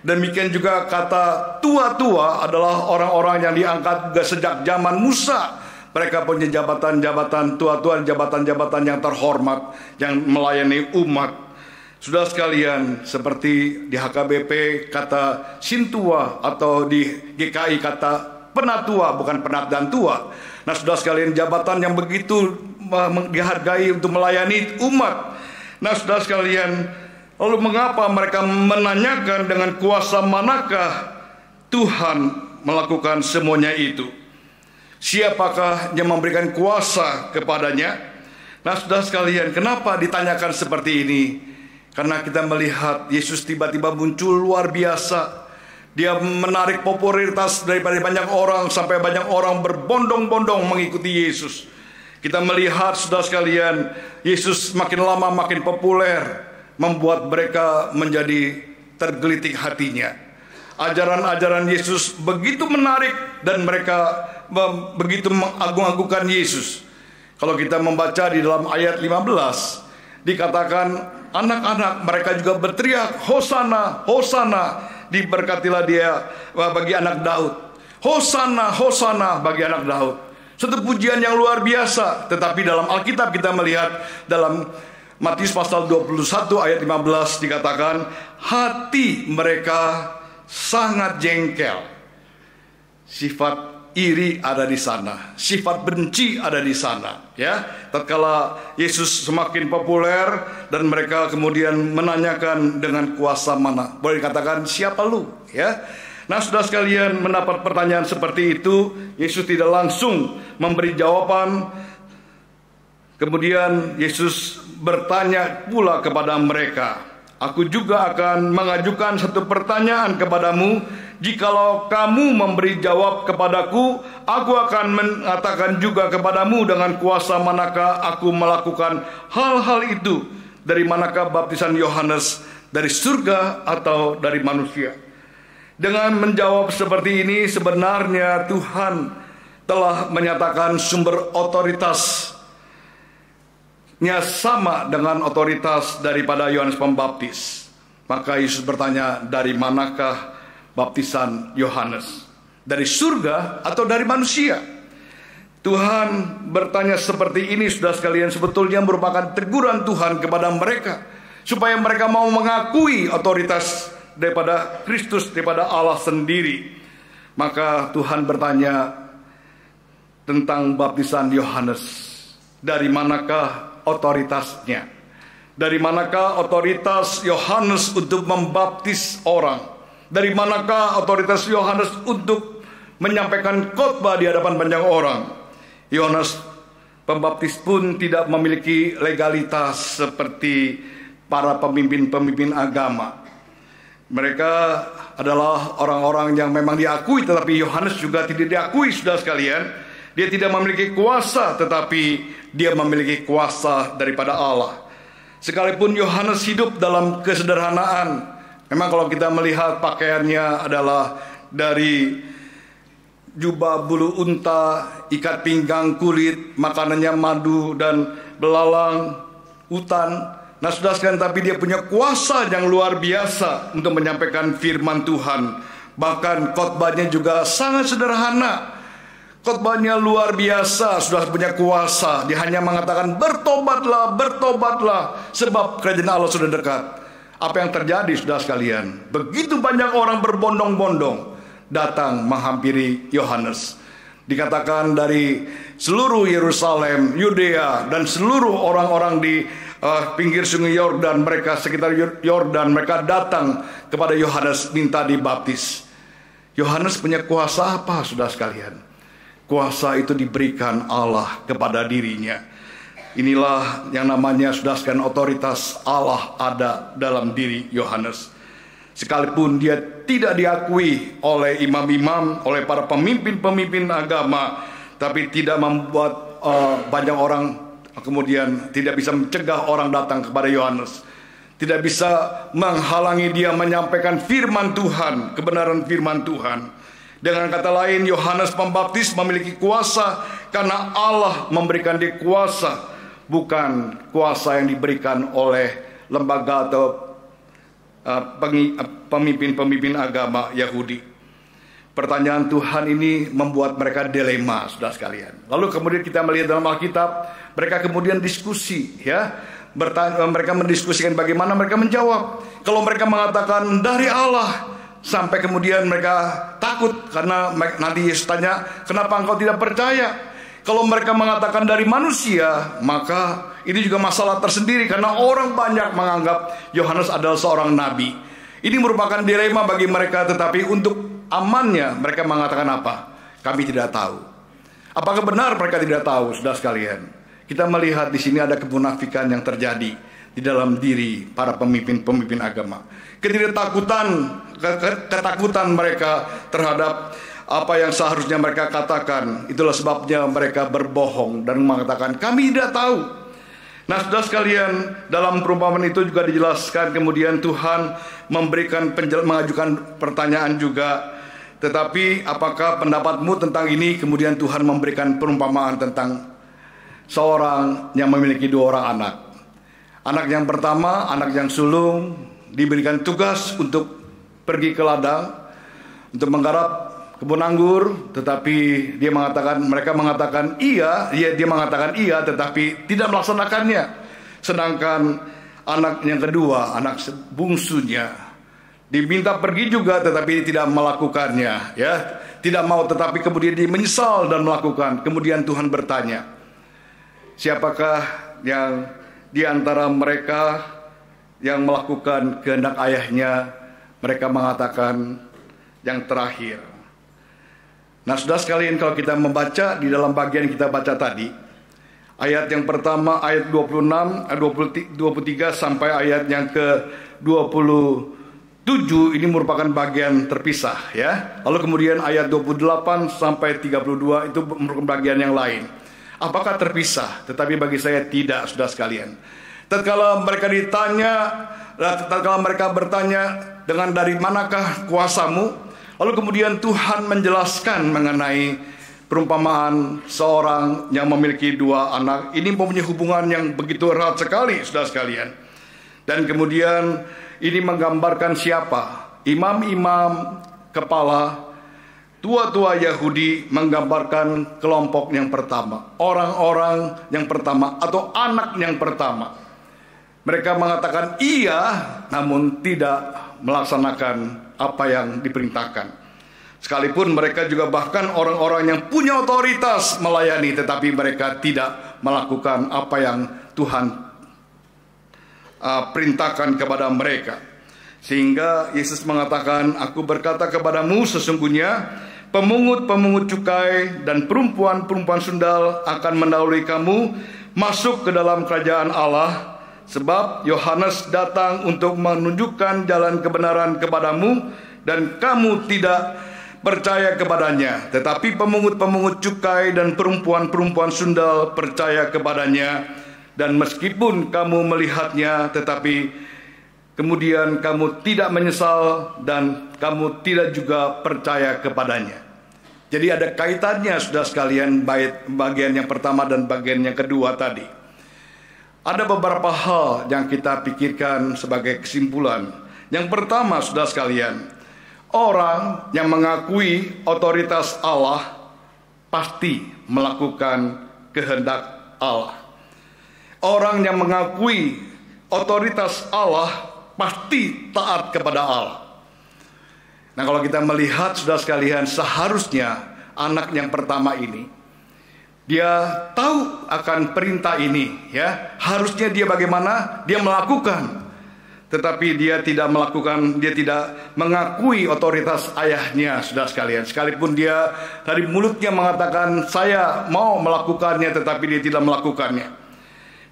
Demikian juga kata tua-tua adalah orang-orang yang diangkat sejak zaman Musa. Mereka punya jabatan-jabatan tua-tua, jabatan-jabatan yang terhormat, yang melayani umat. Saudara sekalian, seperti di HKBP kata sintua, atau di GKI kata penatua, bukan penat dan tua. Nah, saudara sekalian, jabatan yang begitu dihargai untuk melayani umat. Nah, saudara sekalian, lalu mengapa mereka menanyakan dengan kuasa manakah Tuhan melakukan semuanya itu? Siapakah yang memberikan kuasa kepadanya? Nah, saudara sekalian, kenapa ditanyakan seperti ini? Karena kita melihat Yesus tiba-tiba muncul luar biasa. Dia menarik popularitas daripada banyak orang, sampai banyak orang berbondong-bondong mengikuti Yesus. Kita melihat, saudara sekalian, Yesus makin lama makin populer, membuat mereka menjadi tergelitik hatinya. Ajaran-ajaran Yesus begitu menarik dan mereka begitu mengagung-agungkan Yesus. Kalau kita membaca di dalam ayat 15, dikatakan anak-anak mereka juga berteriak, Hosana, Hosana, diberkatilah dia bagi anak Daud. Hosana, Hosana bagi anak Daud. Satu pujian yang luar biasa. Tetapi dalam Alkitab kita melihat dalam Matius pasal 21 ayat 15 dikatakan, hati mereka sangat jengkel. Sifat iri ada di sana, sifat benci ada di sana, ya. Tatkala Yesus semakin populer dan mereka kemudian menanyakan dengan kuasa mana, boleh dikatakan siapa lu, ya. Nah, saudara sekalian, mendapat pertanyaan seperti itu, Yesus tidak langsung memberi jawaban. Kemudian Yesus bertanya pula kepada mereka, aku juga akan mengajukan satu pertanyaan kepadamu. Jikalau kamu memberi jawab kepadaku, aku akan mengatakan juga kepadamu dengan kuasa manakah aku melakukan hal-hal itu. Dari manakah baptisan Yohanes, dari surga atau dari manusia? Dengan menjawab seperti ini, sebenarnya Tuhan telah menyatakan sumber otoritasnya sama dengan otoritas daripada Yohanes Pembaptis. Maka Yesus bertanya, dari manakah baptisan Yohanes? Dari surga atau dari manusia? Tuhan bertanya seperti ini, saudara sekalian, sebetulnya merupakan teguran Tuhan kepada mereka, supaya mereka mau mengakui otoritas daripada Kristus, daripada Allah sendiri. Maka Tuhan bertanya tentang baptisan Yohanes, dari manakah otoritasnya? Dari manakah otoritas Yohanes untuk membaptis orang? Dari manakah otoritas Yohanes untuk menyampaikan khotbah di hadapan banyak orang? Yohanes Pembaptis pun tidak memiliki legalitas seperti para pemimpin-pemimpin agama. Mereka adalah orang-orang yang memang diakui, tetapi Yohanes juga tidak diakui, saudara sekalian. Dia tidak memiliki kuasa, tetapi dia memiliki kuasa daripada Allah. Sekalipun Yohanes hidup dalam kesederhanaan, memang kalau kita melihat pakaiannya adalah dari jubah bulu unta, ikat pinggang kulit, makanannya madu dan belalang hutan. Nah, saudara sekalian, tapi dia punya kuasa yang luar biasa untuk menyampaikan firman Tuhan. Bahkan khotbahnya juga sangat sederhana. Khotbahnya luar biasa, sudah punya kuasa. Dia hanya mengatakan bertobatlah, bertobatlah, sebab kerajaan Allah sudah dekat. Apa yang terjadi, saudara sekalian? Begitu banyak orang berbondong-bondong datang menghampiri Yohanes. Dikatakan dari seluruh Yerusalem, Yudea, dan seluruh orang-orang di pinggir sungai Yordan, mereka sekitar Yordan, mereka datang kepada Yohanes minta dibaptis. Yohanes punya kuasa apa, saudara sekalian? Kuasa itu diberikan Allah kepada dirinya. Inilah yang namanya, saudara sekalian, otoritas Allah ada dalam diri Yohanes. Sekalipun dia tidak diakui oleh imam-imam, oleh para pemimpin-pemimpin agama, tapi tidak membuat banyak orang kemudian tidak bisa mencegah orang datang kepada Yohanes. Tidak bisa menghalangi dia menyampaikan firman Tuhan, kebenaran firman Tuhan. Dengan kata lain, Yohanes Pembaptis memiliki kuasa karena Allah memberikan dia kuasa, bukan kuasa yang diberikan oleh lembaga atau pemimpin-pemimpin agama Yahudi. Pertanyaan Tuhan ini membuat mereka dilema, saudara sekalian. Lalu kemudian kita melihat dalam Alkitab, mereka kemudian diskusi, ya. Mereka mendiskusikan bagaimana mereka menjawab. Kalau mereka mengatakan dari Allah, sampai kemudian mereka takut karena nanti Yesus tanya, kenapa engkau tidak percaya? Kalau mereka mengatakan dari manusia, maka ini juga masalah tersendiri karena orang banyak menganggap Yohanes adalah seorang nabi. Ini merupakan dilema bagi mereka, tetapi untuk amannya mereka mengatakan apa? Kami tidak tahu. Apakah benar mereka tidak tahu, saudara sekalian? Kita melihat di sini ada kemunafikan yang terjadi di dalam diri para pemimpin-pemimpin agama. Ketakutan mereka terhadap apa yang seharusnya mereka katakan. Itulah sebabnya mereka berbohong dan mengatakan kami tidak tahu. Nah, saudara sekalian, dalam perumpamaan itu juga dijelaskan kemudian Tuhan mengajukan pertanyaan juga. Tetapi apakah pendapatmu tentang ini? Kemudian Tuhan memberikan perumpamaan tentang seorang yang memiliki 2 orang anak. Anak yang pertama, anak yang sulung, diberikan tugas untuk pergi ke ladang untuk menggarap kebun anggur, tetapi mereka mengatakan iya, dia mengatakan iya, tetapi tidak melaksanakannya. Sedangkan anak yang kedua, anak bungsunya, diminta pergi juga, tetapi tidak melakukannya, ya, tidak mau, tetapi kemudian dia menyesal dan melakukan. Kemudian Tuhan bertanya, siapakah yang di antara mereka yang melakukan kehendak ayahnya? Mereka mengatakan yang terakhir. Nah, saudara sekalian, kalau kita membaca di dalam bagian yang kita baca tadi, ayat yang pertama, ayat 26, 23 sampai ayat yang ke-27 ini merupakan bagian terpisah, ya. Lalu kemudian ayat 28 sampai 32 itu merupakan bagian yang lain. Apakah terpisah? Tetapi bagi saya tidak, saudara sekalian. Tatkala mereka bertanya, dengan dari manakah kuasamu? Lalu kemudian Tuhan menjelaskan mengenai perumpamaan seorang yang memiliki 2 anak. Ini mempunyai hubungan yang begitu erat sekali, saudara sekalian. Dan kemudian ini menggambarkan siapa? Imam-imam kepala, tua-tua Yahudi, menggambarkan kelompok yang pertama, orang-orang yang pertama atau anak yang pertama. Mereka mengatakan iya, namun tidak melaksanakan apa yang diperintahkan. Sekalipun mereka juga bahkan orang-orang yang punya otoritas melayani, tetapi mereka tidak melakukan apa yang Tuhan perintahkan kepada mereka. Sehingga Yesus mengatakan, aku berkata kepadamu, sesungguhnya pemungut-pemungut cukai dan perempuan-perempuan sundal akan mendahului kamu masuk ke dalam kerajaan Allah. Sebab Yohanes datang untuk menunjukkan jalan kebenaran kepadamu, dan kamu tidak percaya kepadanya. Tetapi pemungut-pemungut cukai dan perempuan-perempuan sundal percaya kepadanya. Dan meskipun kamu melihatnya, tetapi kemudian kamu tidak menyesal dan kamu tidak juga percaya kepadanya. Jadi ada kaitannya, saudara sekalian, bagian yang pertama dan bagian yang kedua tadi. Ada beberapa hal yang kita pikirkan sebagai kesimpulan. Yang pertama, saudara sekalian, orang yang mengakui otoritas Allah pasti melakukan kehendak Allah. Orang yang mengakui otoritas Allah pasti taat kepada Allah. Nah, kalau kita melihat, saudara sekalian, seharusnya anak yang pertama ini dia tahu akan perintah ini, ya. Harusnya dia bagaimana? Dia melakukan. Tetapi dia tidak melakukan, dia tidak mengakui otoritas ayahnya, saudara sekalian. Sekalipun dia dari mulutnya mengatakan saya mau melakukannya, tetapi dia tidak melakukannya.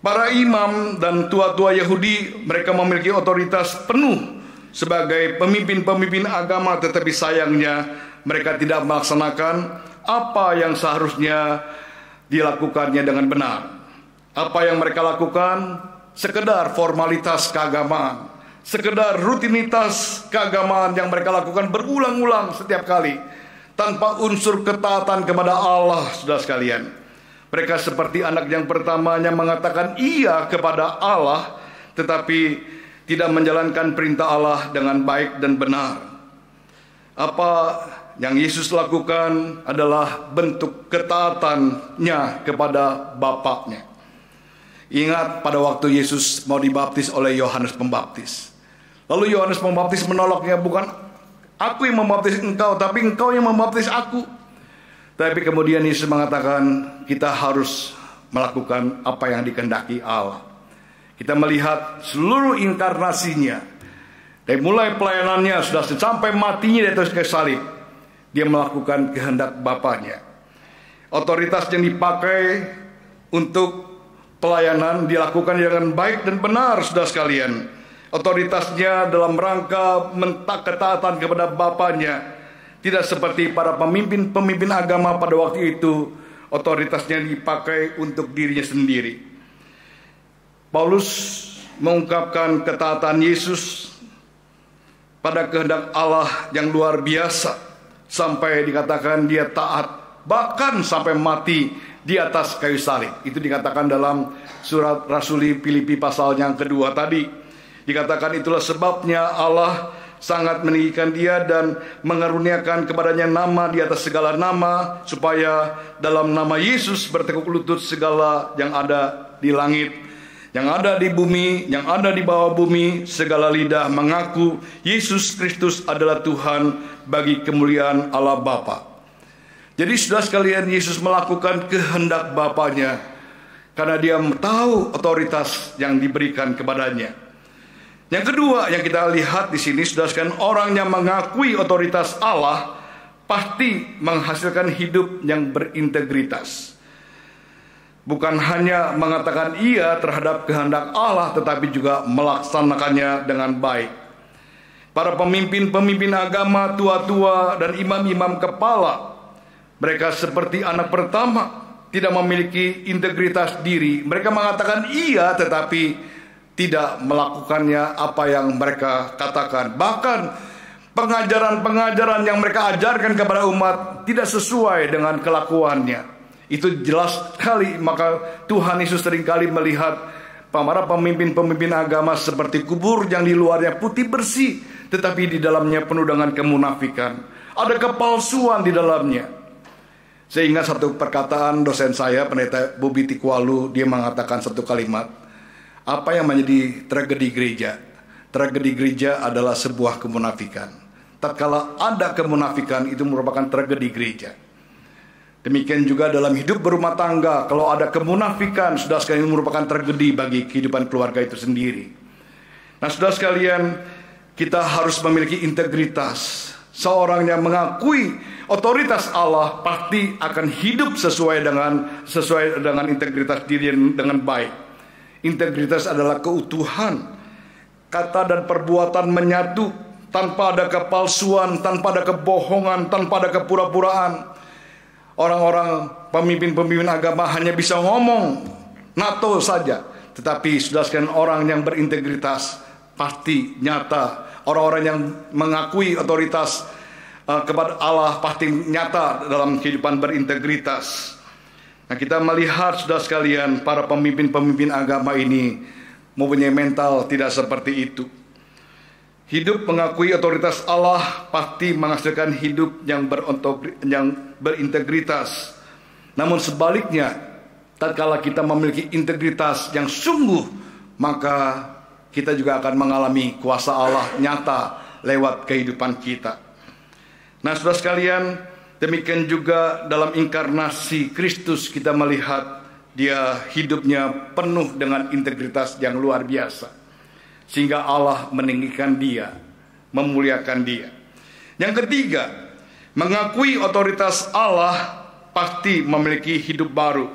Para imam dan tua-tua Yahudi, mereka memiliki otoritas penuh sebagai pemimpin-pemimpin agama, tetapi sayangnya mereka tidak melaksanakan apa yang seharusnya dilakukannya dengan benar. Apa yang mereka lakukan sekedar formalitas keagamaan, sekedar rutinitas keagamaan yang mereka lakukan berulang-ulang setiap kali, tanpa unsur ketaatan kepada Allah, saudara sekalian. Mereka seperti anak yang pertamanya mengatakan iya kepada Allah, tetapi tidak menjalankan perintah Allah dengan baik dan benar. Apa yang Yesus lakukan adalah bentuk ketaatannya kepada Bapaknya. Ingat pada waktu Yesus mau dibaptis oleh Yohanes Pembaptis. Lalu Yohanes Pembaptis menolaknya, bukan aku yang membaptis engkau, tapi engkau yang membaptis aku. Tapi kemudian Yesus mengatakan kita harus melakukan apa yang dikehendaki Allah. Kita melihat seluruh inkarnasinya, dari mulai pelayanannya sudah sampai matinya di atas kayu salib, dia melakukan kehendak Bapaknya. Otoritas yang dipakai untuk pelayanan dilakukan dengan baik dan benar, saudara sekalian. Otoritasnya dalam rangka ketaatan kepada Bapaknya. Tidak seperti para pemimpin-pemimpin agama pada waktu itu, otoritasnya dipakai untuk dirinya sendiri. Paulus mengungkapkan ketaatan Yesus pada kehendak Allah yang luar biasa, sampai dikatakan dia taat bahkan sampai mati di atas kayu salib. Itu dikatakan dalam surat Rasuli Filipi pasal yang kedua tadi. Dikatakan itulah sebabnya Allah sangat meninggikan dia dan mengaruniakan kepadanya nama di atas segala nama, supaya dalam nama Yesus bertekuk lutut segala yang ada di langit, yang ada di bumi, yang ada di bawah bumi, segala lidah mengaku Yesus Kristus adalah Tuhan bagi kemuliaan Allah Bapa. Jadi saudara sekalian, Yesus melakukan kehendak Bapanya karena dia tahu otoritas yang diberikan kepadanya. Yang kedua yang kita lihat di sini, saudara sekalian, orang yang mengakui otoritas Allah pasti menghasilkan hidup yang berintegritas. Bukan hanya mengatakan iya terhadap kehendak Allah, tetapi juga melaksanakannya dengan baik. Para pemimpin-pemimpin agama, tua-tua, dan imam-imam kepala, mereka seperti anak pertama, tidak memiliki integritas diri. Mereka mengatakan iya, tetapi tidak melakukannya apa yang mereka katakan. Bahkan pengajaran-pengajaran yang mereka ajarkan kepada umat tidak sesuai dengan kelakuannya. Itu jelas sekali. Maka Tuhan Yesus seringkali melihat para pemimpin-pemimpin agama seperti kubur yang di luarnya putih bersih, tetapi di dalamnya penuh dengan kemunafikan. Ada kepalsuan di dalamnya. Sehingga satu perkataan dosen saya, Pendeta Bobi Tikwalu, dia mengatakan satu kalimat, apa yang menjadi tragedi gereja? Tragedi gereja adalah sebuah kemunafikan. Tatkala ada kemunafikan, itu merupakan tragedi gereja. Demikian juga dalam hidup berumah tangga, kalau ada kemunafikan, saudara sekalian, ini merupakan tragedi bagi kehidupan keluarga itu sendiri. Nah, saudara sekalian, kita harus memiliki integritas. Seorang yang mengakui otoritas Allah pasti akan hidup sesuai dengan integritas diri dengan baik. Integritas adalah keutuhan, kata dan perbuatan menyatu, tanpa ada kepalsuan, tanpa ada kebohongan, tanpa ada kepura-puraan. Orang-orang pemimpin-pemimpin agama hanya bisa ngomong NATO saja, tetapi saudara sekalian, orang yang berintegritas pasti nyata. Orang-orang yang mengakui otoritas kepada Allah pasti nyata dalam kehidupan berintegritas. Nah, kita melihat saudara sekalian, para pemimpin-pemimpin agama ini mempunyai mental tidak seperti itu. Hidup mengakui otoritas Allah pasti menghasilkan hidup yang berintegritas. Namun sebaliknya, tatkala kita memiliki integritas yang sungguh, maka kita juga akan mengalami kuasa Allah nyata lewat kehidupan kita. Nah, saudara sekalian, demikian juga dalam inkarnasi Kristus kita melihat dia hidupnya penuh dengan integritas yang luar biasa. Sehingga Allah meninggikan dia, memuliakan dia. Yang ketiga, mengakui otoritas Allah pasti memiliki hidup baru.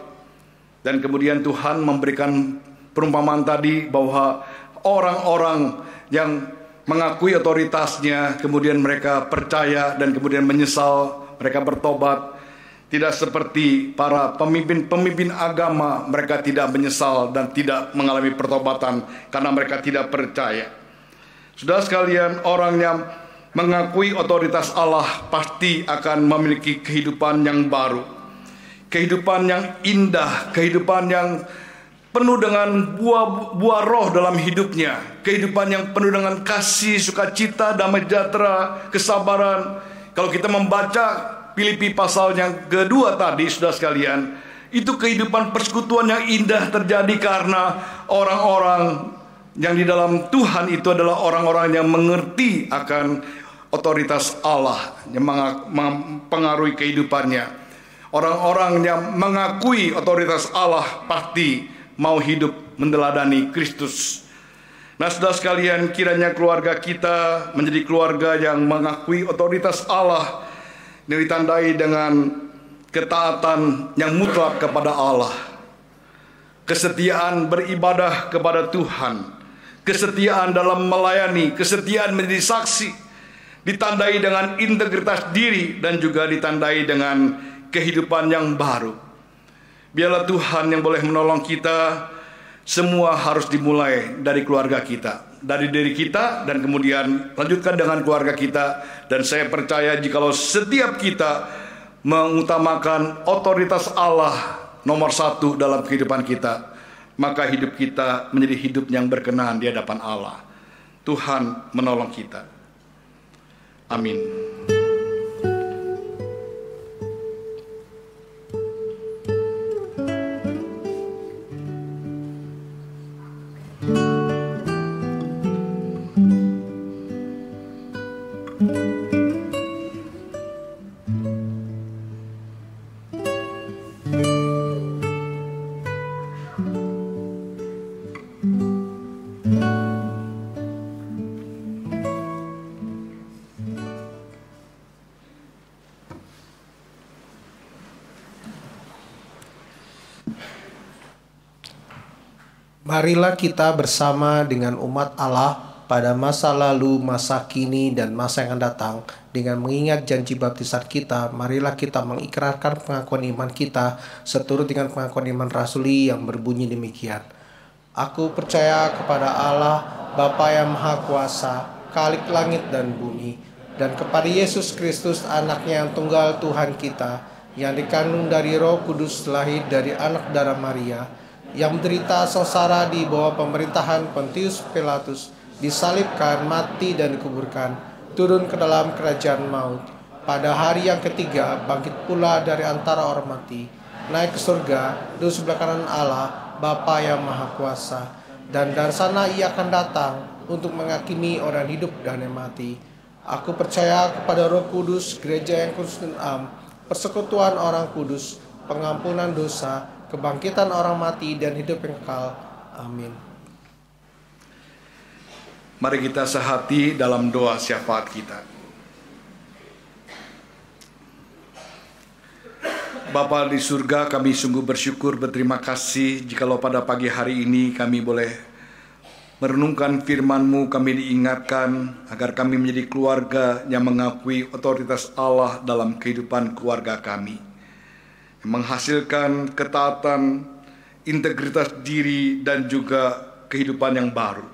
Dan kemudian Tuhan memberikan perumpamaan tadi bahwa orang-orang yang mengakui otoritasnya, kemudian mereka percaya dan kemudian menyesal, mereka bertobat. Tidak seperti para pemimpin-pemimpin agama, mereka tidak menyesal dan tidak mengalami pertobatan karena mereka tidak percaya. Saudara sekalian, orang yang mengakui otoritas Allah pasti akan memiliki kehidupan yang baru, kehidupan yang indah, kehidupan yang penuh dengan buah roh dalam hidupnya, kehidupan yang penuh dengan kasih, sukacita, damai sejahtera, kesabaran. Kalau kita membaca Filipi pasal yang kedua tadi, saudara sekalian, itu kehidupan persekutuan yang indah terjadi karena orang-orang yang di dalam Tuhan itu adalah orang-orang yang mengerti akan otoritas Allah yang mempengaruhi kehidupannya. Orang-orang yang mengakui otoritas Allah pasti mau hidup mendeladani Kristus. Nah, saudara sekalian, kiranya keluarga kita menjadi keluarga yang mengakui otoritas Allah, yang ditandai dengan ketaatan yang mutlak kepada Allah, kesetiaan beribadah kepada Tuhan, kesetiaan dalam melayani, kesetiaan menjadi saksi, ditandai dengan integritas diri dan juga ditandai dengan kehidupan yang baru. Biarlah Tuhan yang boleh menolong kita. Semua harus dimulai dari keluarga kita, dari diri kita, dan kemudian lanjutkan dengan keluarga kita. Dan saya percaya jikalau setiap kita mengutamakan otoritas Allah nomor satu dalam kehidupan kita, maka hidup kita menjadi hidup yang berkenan di hadapan Allah. Tuhan menolong kita. Amin. Marilah kita bersama dengan umat Allah pada masa lalu, masa kini, dan masa yang akan datang. Dengan mengingat janji baptisan kita, marilah kita mengikrarkan pengakuan iman kita seturut dengan pengakuan iman rasuli yang berbunyi demikian. Aku percaya kepada Allah, Bapa yang Maha Kuasa, Khalik langit dan bumi, dan kepada Yesus Kristus, anaknya yang tunggal Tuhan kita, yang dikandung dari Roh Kudus, lahir dari anak darah Maria, yang menderita sengsara di bawah pemerintahan Pontius Pilatus, disalibkan, mati dan dikuburkan, turun ke dalam kerajaan maut. Pada hari yang ketiga bangkit pula dari antara orang mati, naik ke surga, duduk sebelah kanan Allah, Bapa yang Maha Kuasa, dan dari sana ia akan datang untuk menghakimi orang hidup dan yang mati. Aku percaya kepada Roh Kudus, gereja yang kudus dan am, persekutuan orang kudus, pengampunan dosa, kebangkitan orang mati, dan hidup yang kekal. Amin. Mari kita sehati dalam doa syafaat kita. Bapa di surga, kami sungguh bersyukur, berterima kasih jikalau pada pagi hari ini kami boleh merenungkan firman-Mu, kami diingatkan agar kami menjadi keluarga yang mengakui otoritas Allah dalam kehidupan keluarga kami, menghasilkan ketaatan, integritas diri, dan juga kehidupan yang baru.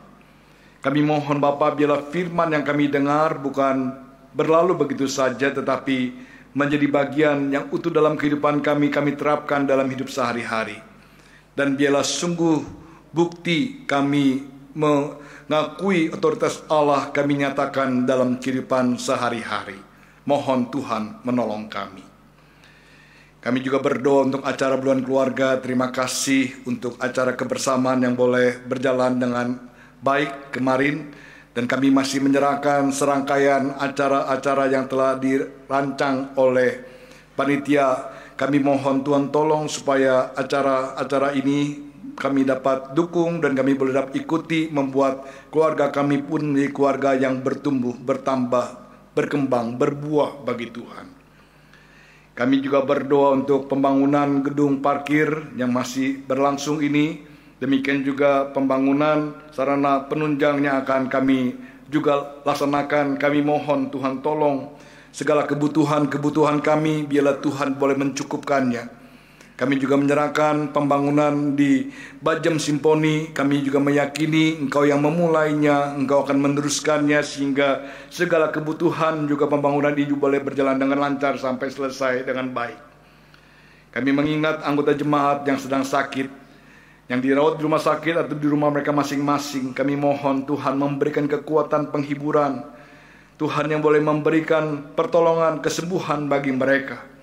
Kami mohon Bapa, biarlah firman yang kami dengar bukan berlalu begitu saja, tetapi menjadi bagian yang utuh dalam kehidupan kami terapkan dalam hidup sehari-hari. Dan biarlah sungguh bukti kami mengakui otoritas Allah kami nyatakan dalam kehidupan sehari-hari. Mohon Tuhan menolong kami. Kami juga berdoa untuk acara bulan keluarga. Terima kasih untuk acara kebersamaan yang boleh berjalan dengan baik kemarin. Dan kami masih menyerahkan serangkaian acara-acara yang telah dirancang oleh panitia. Kami mohon Tuhan tolong supaya acara-acara ini kami dapat dukung dan kami boleh dapat ikuti, membuat keluarga kami pun menjadi keluarga yang bertumbuh, bertambah, berkembang, berbuah bagi Tuhan. Kami juga berdoa untuk pembangunan gedung parkir yang masih berlangsung ini. Demikian juga pembangunan sarana penunjang yang akan kami juga laksanakan. Kami mohon Tuhan tolong segala kebutuhan kami, biarlah Tuhan boleh mencukupkannya. Kami juga menyerahkan pembangunan di Bajem Simponi. Kami juga meyakini Engkau yang memulainya, Engkau akan meneruskannya sehingga segala kebutuhan juga pembangunan ini boleh berjalan dengan lancar sampai selesai dengan baik. Kami mengingat anggota jemaat yang sedang sakit, yang dirawat di rumah sakit atau di rumah mereka masing-masing. Kami mohon Tuhan memberikan kekuatan penghiburan, Tuhan yang boleh memberikan pertolongan kesembuhan bagi mereka.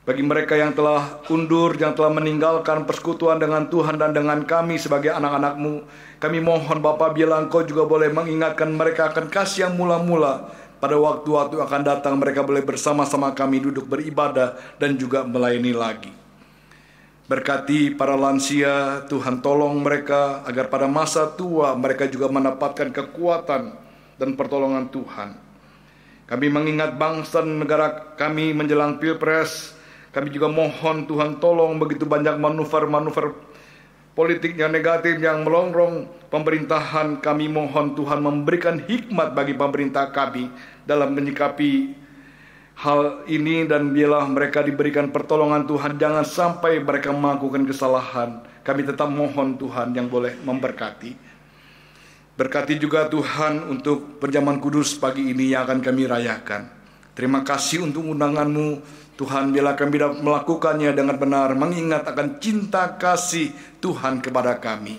Bagi mereka yang telah undur, yang telah meninggalkan persekutuan dengan Tuhan dan dengan kami sebagai anak-anak-Mu, kami mohon Bapa, biarlah Engkau juga boleh mengingatkan mereka akan kasih yang mula-mula. Pada waktu-waktu akan datang mereka boleh bersama-sama kami duduk beribadah dan juga melayani lagi. Berkati para lansia, Tuhan tolong mereka agar pada masa tua mereka juga mendapatkan kekuatan dan pertolongan Tuhan. Kami mengingat bangsa dan negara kami menjelang Pilpres. Kami juga mohon Tuhan tolong begitu banyak manuver-manuver politik yang negatif yang melongrong pemerintahan. Kami mohon Tuhan memberikan hikmat bagi pemerintah kami dalam menyikapi hal ini, dan biarlah mereka diberikan pertolongan Tuhan. Jangan sampai mereka melakukan kesalahan. Kami tetap mohon Tuhan yang boleh memberkati. Berkati juga Tuhan untuk perjamuan kudus pagi ini yang akan kami rayakan. Terima kasih untuk undangan-Mu, Tuhan, bila kami dapat melakukannya dengan benar, mengingat akan cinta kasih Tuhan kepada kami.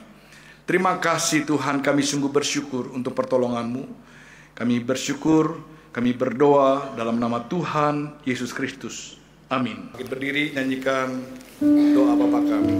Terima kasih Tuhan, kami sungguh bersyukur untuk pertolongan-Mu. Kami bersyukur, kami berdoa dalam nama Tuhan Yesus Kristus. Amin. Berdiri, nyanyikan doa Bapa kami.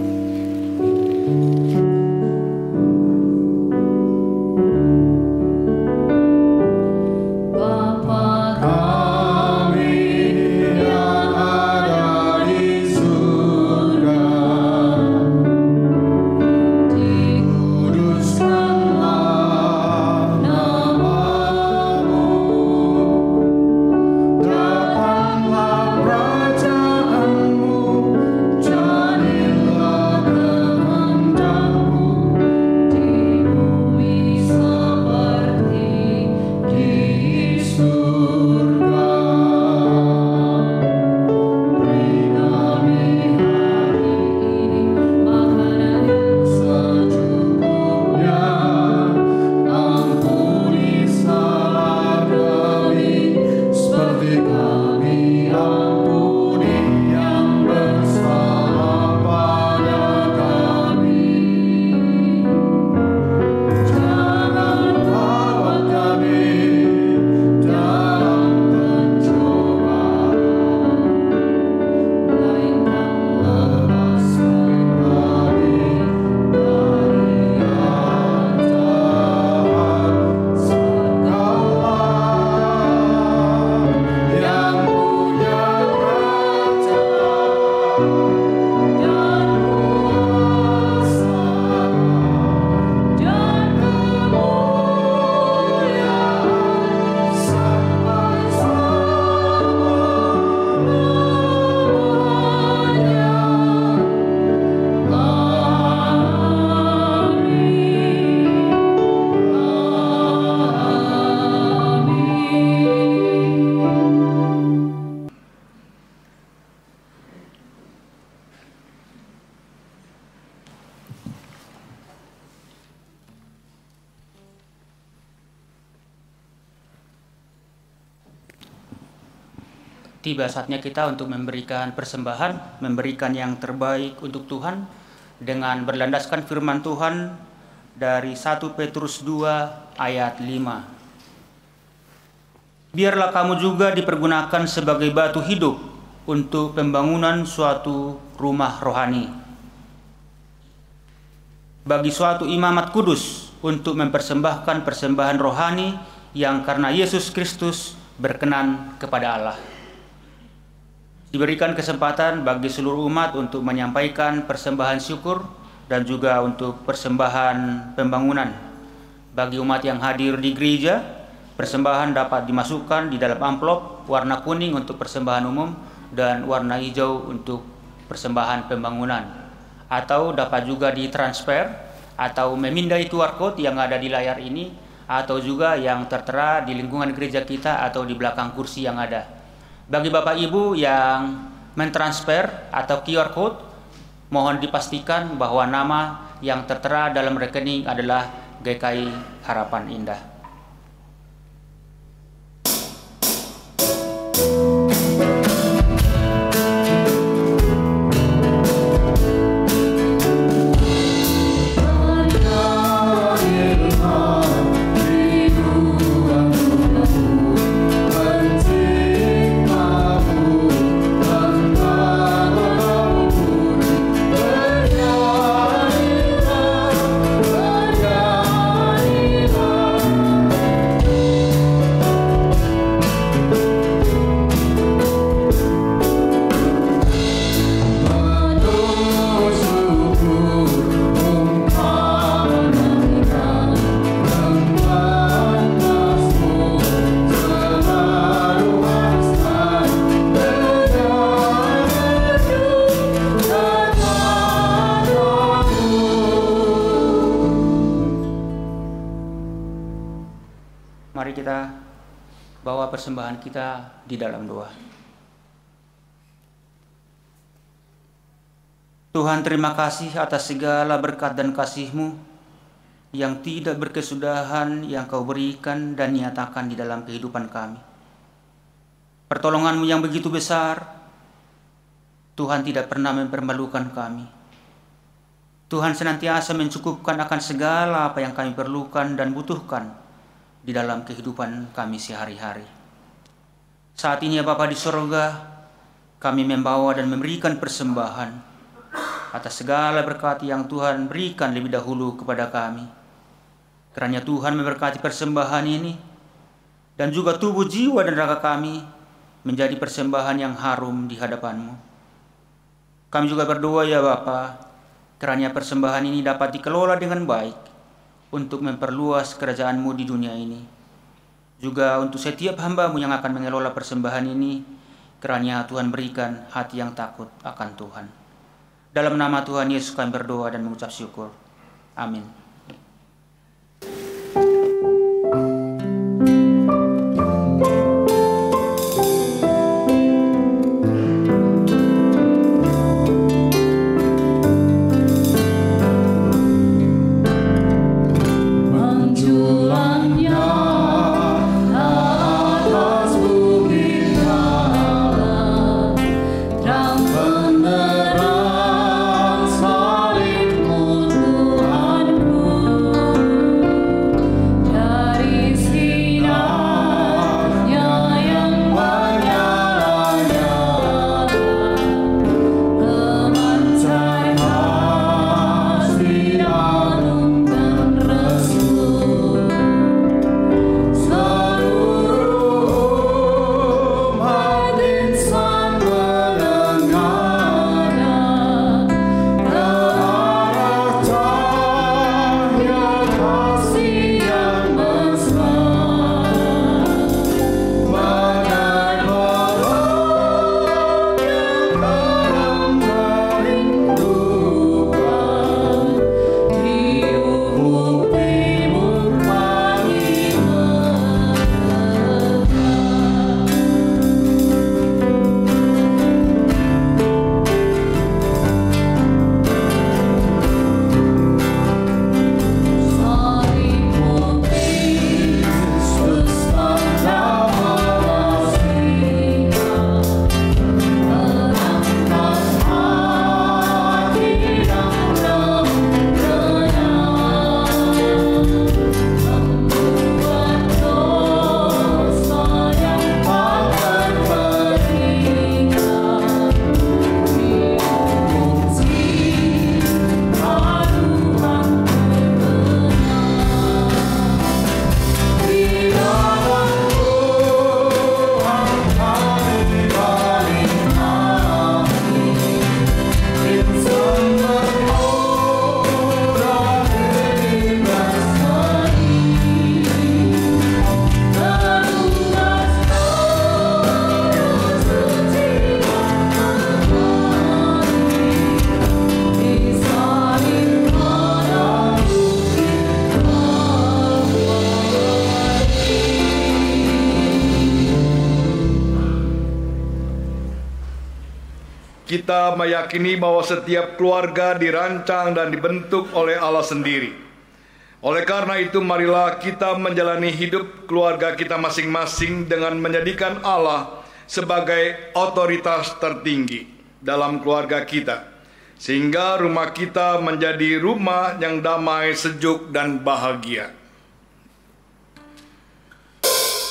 Tiba saatnya kita untuk memberikan persembahan, memberikan yang terbaik untuk Tuhan dengan berlandaskan firman Tuhan dari 1 Petrus 2 ayat 5. Biarlah kamu juga dipergunakan sebagai batu hidup untuk pembangunan suatu rumah rohani, bagi suatu imamat kudus untuk mempersembahkan persembahan rohani yang karena Yesus Kristus berkenan kepada Allah. Diberikan kesempatan bagi seluruh umat untuk menyampaikan persembahan syukur dan juga untuk persembahan pembangunan. Bagi umat yang hadir di gereja, persembahan dapat dimasukkan di dalam amplop warna kuning untuk persembahan umum dan warna hijau untuk persembahan pembangunan. Atau dapat juga ditransfer atau memindai QR code yang ada di layar ini, atau juga yang tertera di lingkungan gereja kita atau di belakang kursi yang ada. Bagi Bapak Ibu yang mentransfer atau QR code, mohon dipastikan bahwa nama yang tertera dalam rekening adalah GKI Harapan Indah. Mari kita bawa persembahan kita di dalam doa. Tuhan, terima kasih atas segala berkat dan kasih-Mu yang tidak berkesudahan yang Kau berikan dan nyatakan di dalam kehidupan kami. pertolongan-Mu yang begitu besar, Tuhan tidak pernah mempermalukan kami. Tuhan senantiasa mencukupkan akan segala apa yang kami perlukan dan butuhkan di dalam kehidupan kami sehari-hari. Saat ini ya Bapa di sorga, kami membawa dan memberikan persembahan atas segala berkat yang Tuhan berikan lebih dahulu kepada kami. Kiranya Tuhan memberkati persembahan ini, dan juga tubuh, jiwa, dan raga kami menjadi persembahan yang harum di hadapan-Mu. Kami juga berdoa ya Bapa, kiranya persembahan ini dapat dikelola dengan baik untuk memperluas kerajaan-Mu di dunia ini. Juga untuk setiap hamba-Mu yang akan mengelola persembahan ini, kiranya Tuhan berikan hati yang takut akan Tuhan. Dalam nama Tuhan Yesus kami berdoa dan mengucap syukur. Amin. Kita meyakini bahwa setiap keluarga dirancang dan dibentuk oleh Allah sendiri. Oleh karena itu, marilah kita menjalani hidup keluarga kita masing-masing dengan menjadikan Allah sebagai otoritas tertinggi dalam keluarga kita, sehingga rumah kita menjadi rumah yang damai, sejuk, dan bahagia. Bye.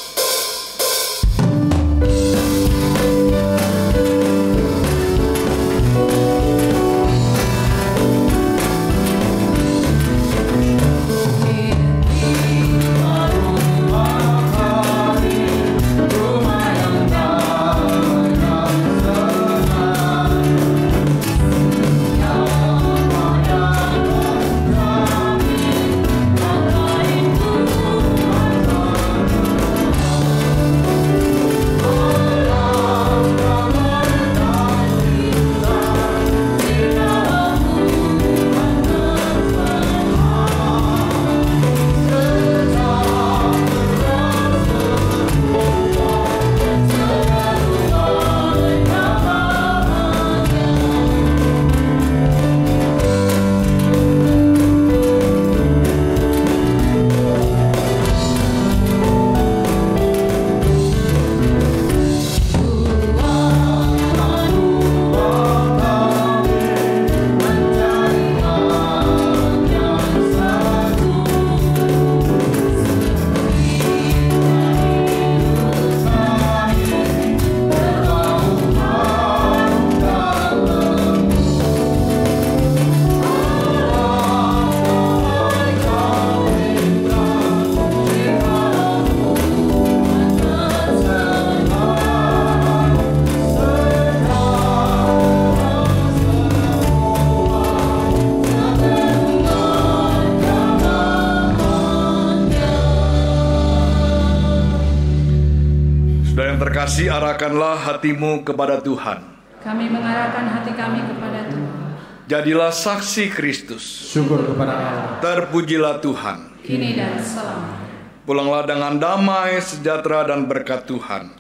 Saudara yang terkasih, arahkanlah hatimu kepada Tuhan. Kami mengarahkan hati kami kepada Tuhan. Jadilah saksi Kristus. Syukur kepada Allah. Terpujilah Tuhan. Kini dan selamanya. Pulanglah dengan damai, sejahtera, dan berkat Tuhan.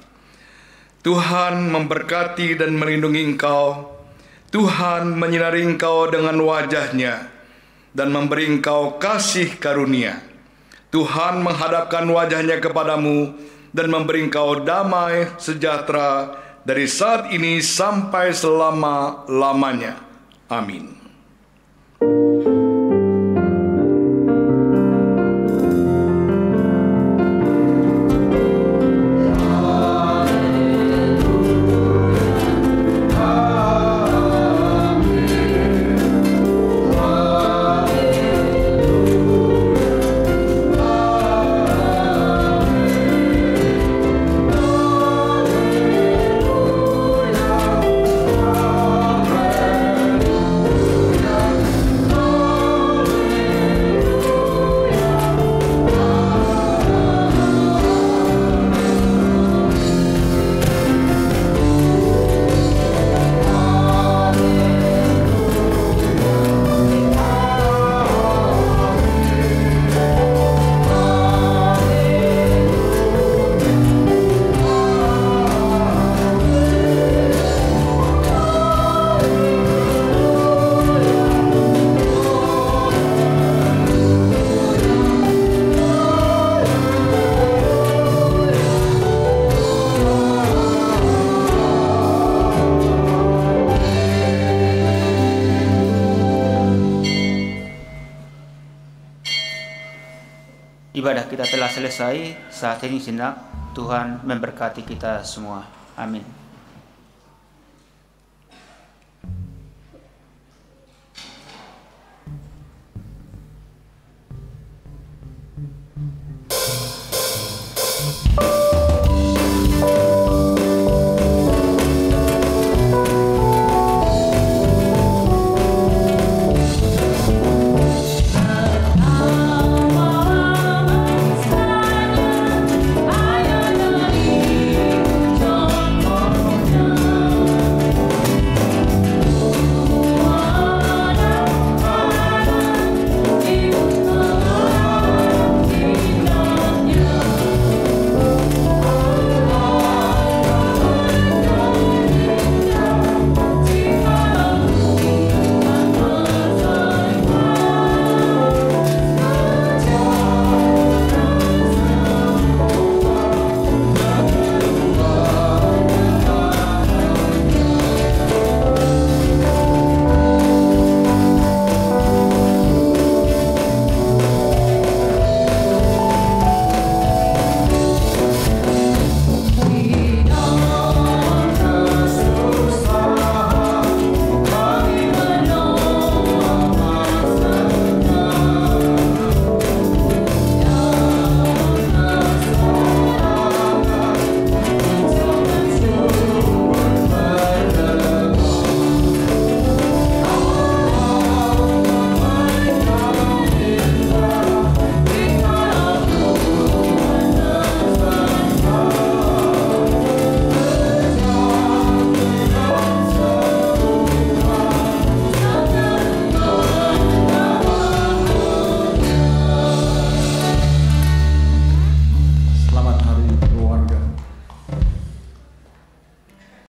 Tuhan memberkati dan melindungi engkau. Tuhan menyinari engkau dengan wajah-Nya dan memberi engkau kasih karunia. Tuhan menghadapkan wajah-Nya kepadamu dan memberi engkau damai sejahtera dari saat ini sampai selama-lamanya. Amin. Ibadah kita telah selesai. Saat ini sejenak Tuhan memberkati kita semua. Amin.